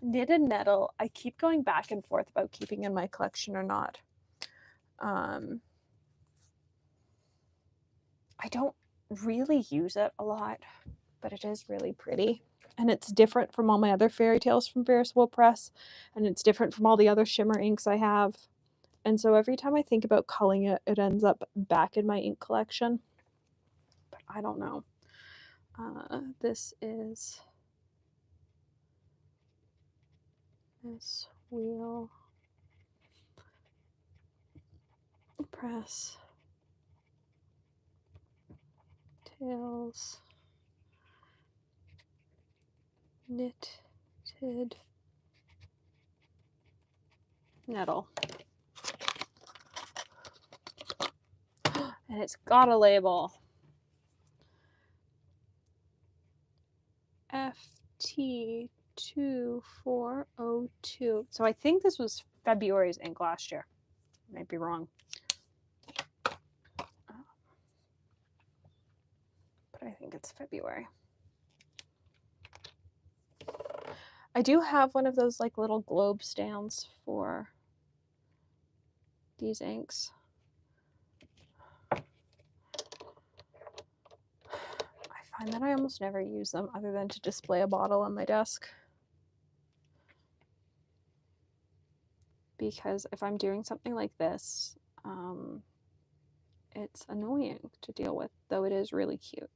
Knitted Nettle, I keep going back and forth about keeping in my collection or not. I don't really use it a lot, but it is really pretty. And it's different from all my other fairy tales from Ferris Wheel Press, and it's different from all the other shimmer inks I have. And so every time I think about culling it, it ends up back in my ink collection. But I don't know. This is Ferris Wheel Press Tales Knitted Nettle. And it's got a label. FT2402. So I think this was February's ink last year. Might be wrong. But I think it's February. I do have one of those like little globe stands for these inks. I find that I almost never use them other than to display a bottle on my desk. Because if I'm doing something like this, it's annoying to deal with, though it is really cute.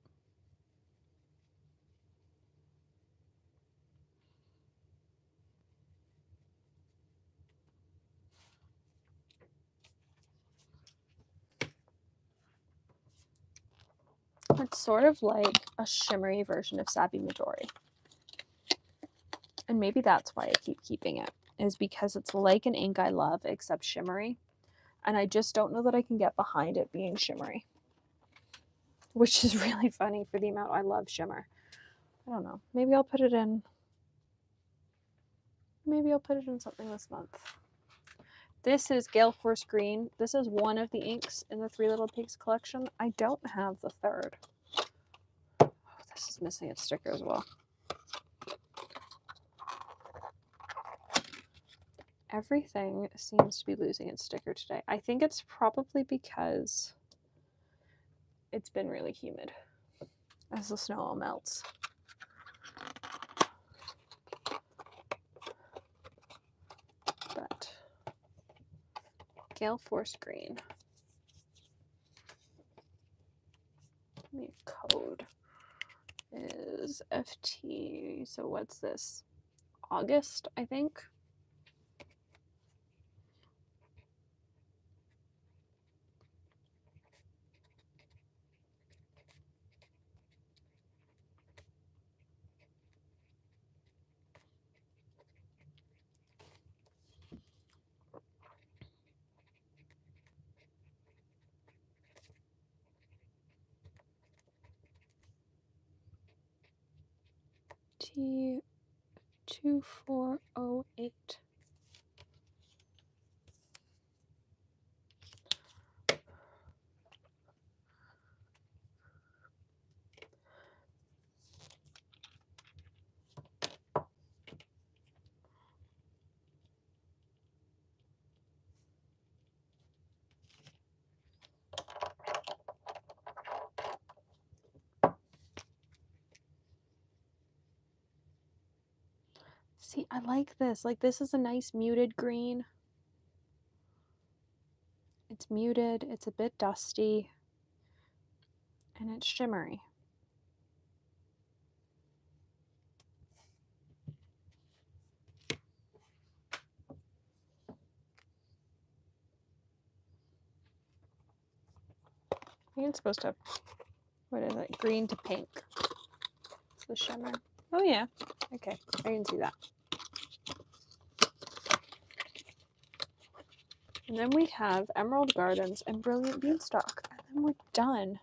It's sort of like a shimmery version of Sabi Midori. And maybe that's why I keep keeping it, is because it's like an ink I love, except shimmery. And I just don't know that I can get behind it being shimmery. Which is really funny for the amount I love shimmer. I don't know. Maybe I'll put it in. Maybe I'll put it in something this month. This is Gale Force Green. This is one of the inks in the Three Little Pigs collection. I don't have the third. Oh, this is missing its sticker as well. Everything seems to be losing its sticker today. I think it's probably because it's been really humid as the snow all melts. But Gale Force Green. The code is FT. So what's this? August, I think. T2408. See, I like this. Like, this is a nice muted green. It's muted, it's a bit dusty, and it's shimmery. I think it's supposed to, what is it? Green to pink. It's the shimmer. Oh yeah, okay, I can see that. And then we have Emerald Gardens and Brilliant Beanstalk, and then we're done.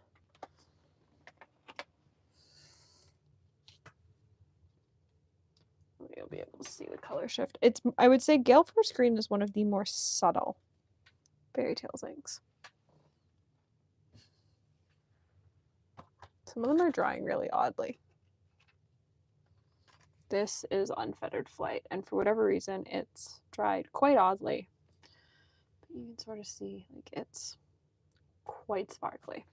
You'll be able to see the color shift. It's, I would say Gale Force Green is one of the more subtle Fairy Tales inks. Some of them are drying really oddly. This is Unfettered Flight, and for whatever reason, it's dried quite oddly. But you can sort of see, like, it's quite sparkly.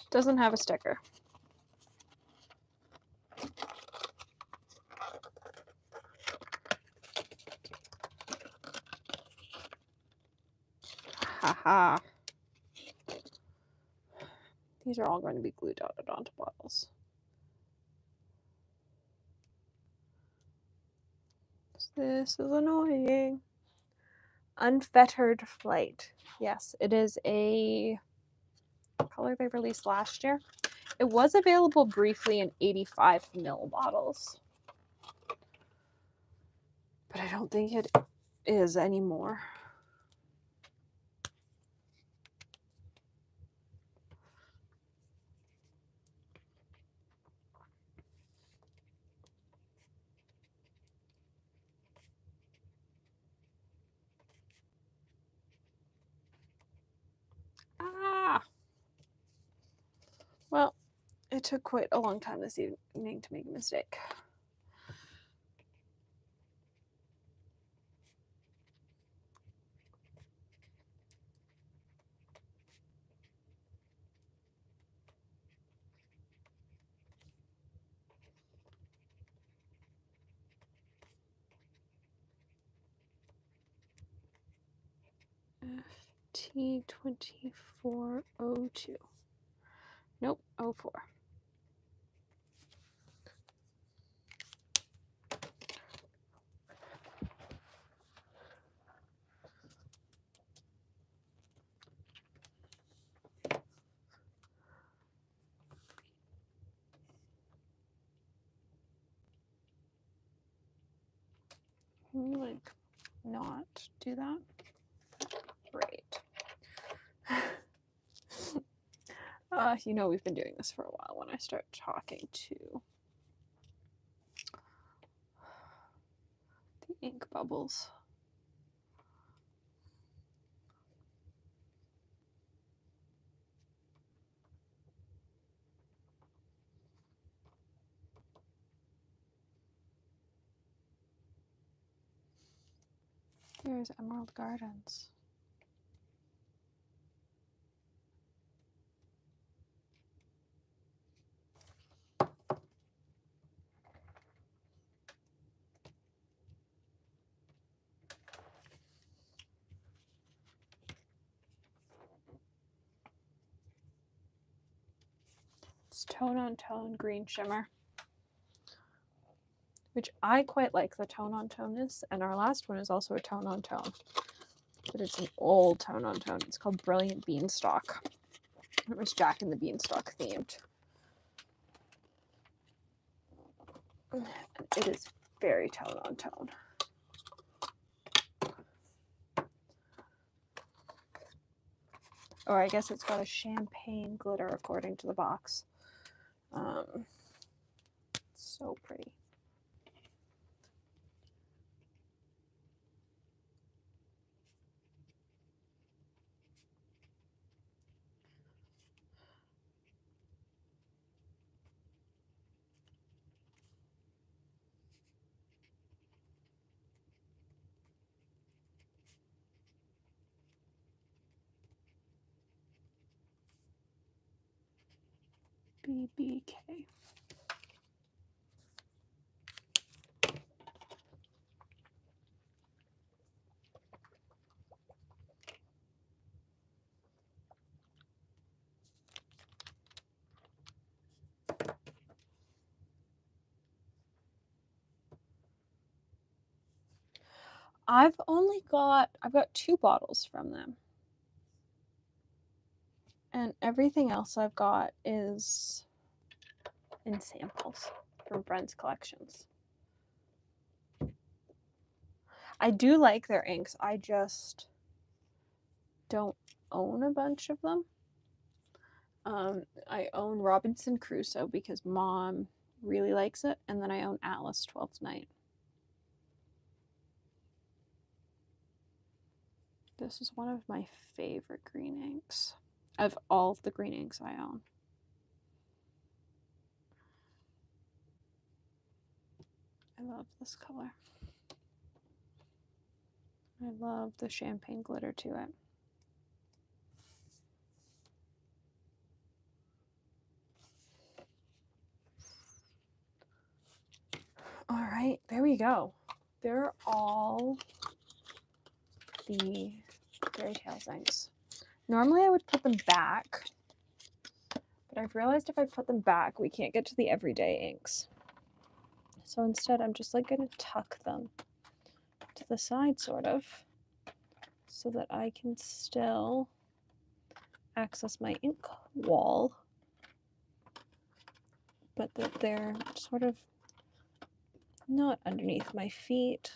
Doesn't have a sticker. Haha. These are all going to be glue dotted onto bottles. This is annoying. Unfettered Flight. Yes, it is a color they released last year. It was available briefly in 85 ml bottles, but I don't think it is anymore. Ah! Well, it took quite a long time this evening to make a mistake. FT2402. Nope, 04. Can you, like, not do that? Great. You know, we've been doing this for a while when I start talking to the ink bubbles. There's Emerald Gardens. It's tone on tone green shimmer, which I quite like the tone on toneness, and our last one is also a tone on tone, but it's an old tone on tone. It's called Brilliant Beanstalk. It was Jack and the Beanstalk themed. And it is very tone on tone. Or I guess it's got a champagne glitter according to the box. So pretty. BBK. I've got 2 bottles from them. And everything else I've got is in samples from friends' collections. I do like their inks. I just don't own a bunch of them. I own Robinson Crusoe because Mom really likes it, and then I own Atlas 12th Night. This is one of my favorite green inks of all the green inks I own. I love this color. I love the champagne glitter to it. All right, there we go. They're all the Fairy Tales inks. Normally I would put them back, but I've realized if I put them back, we can't get to the everyday inks. So instead, I'm just like going to tuck them to the side, sort of, so that I can still access my ink wall, but that they're sort of not underneath my feet.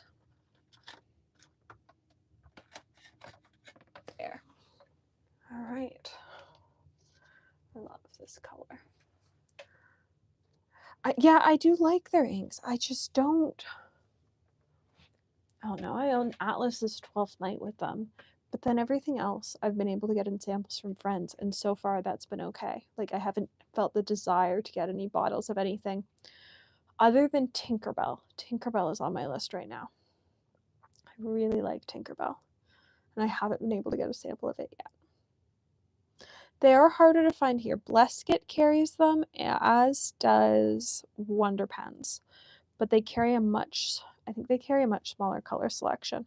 There. All right. I love this color. Yeah, I do like their inks. I just don't. I don't know. I own Atlas's 12th Night with them, but then everything else I've been able to get in samples from friends, and so far that's been okay. Like, I haven't felt the desire to get any bottles of anything other than Tinkerbell. Tinkerbell is on my list right now. I really like Tinkerbell, and I haven't been able to get a sample of it yet. They are harder to find here. Bleskett carries them, as does Wonder Pens, but they carry I think they carry a much smaller color selection.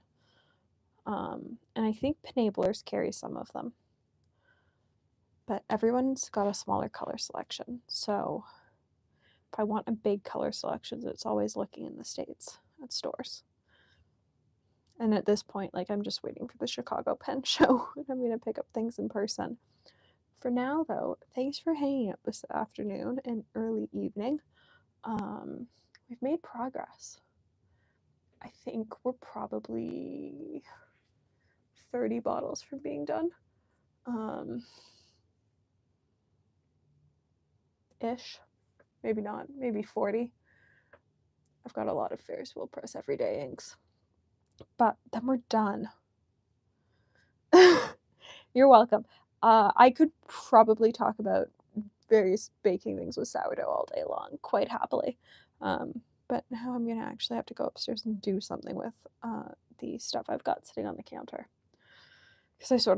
And I think Penablers carry some of them. But everyone's got a smaller color selection. So if I want a big color selection, it's always looking in the States at stores. And at this point, like, I'm just waiting for the Chicago Pen Show, and I'm going to pick up things in person. For now, though, thanks for hanging out this afternoon and early evening. We've made progress. I think we're probably 30 bottles from being done. Ish. Maybe not. Maybe 40. I've got a lot of Ferris Wheel Press everyday inks. But then we're done. You're welcome. I could probably talk about various baking things with sourdough all day long, quite happily. But now I'm going to actually have to go upstairs and do something with the stuff I've got sitting on the counter. Because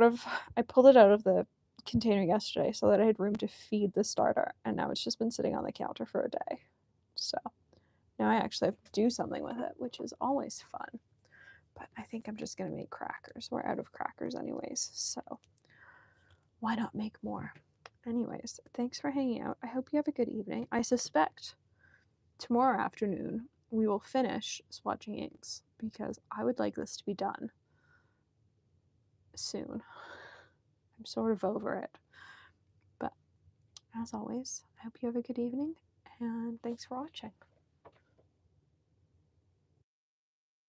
I pulled it out of the container yesterday so that I had room to feed the starter, and now it's just been sitting on the counter for a day. So now I actually have to do something with it, which is always fun. But I think I'm just going to make crackers. We're out of crackers anyways, so why not make more? Anyways, thanks for hanging out. I hope you have a good evening. I suspect tomorrow afternoon we will finish swatching inks because I would like this to be done soon. I'm sort of over it. But as always, I hope you have a good evening and thanks for watching.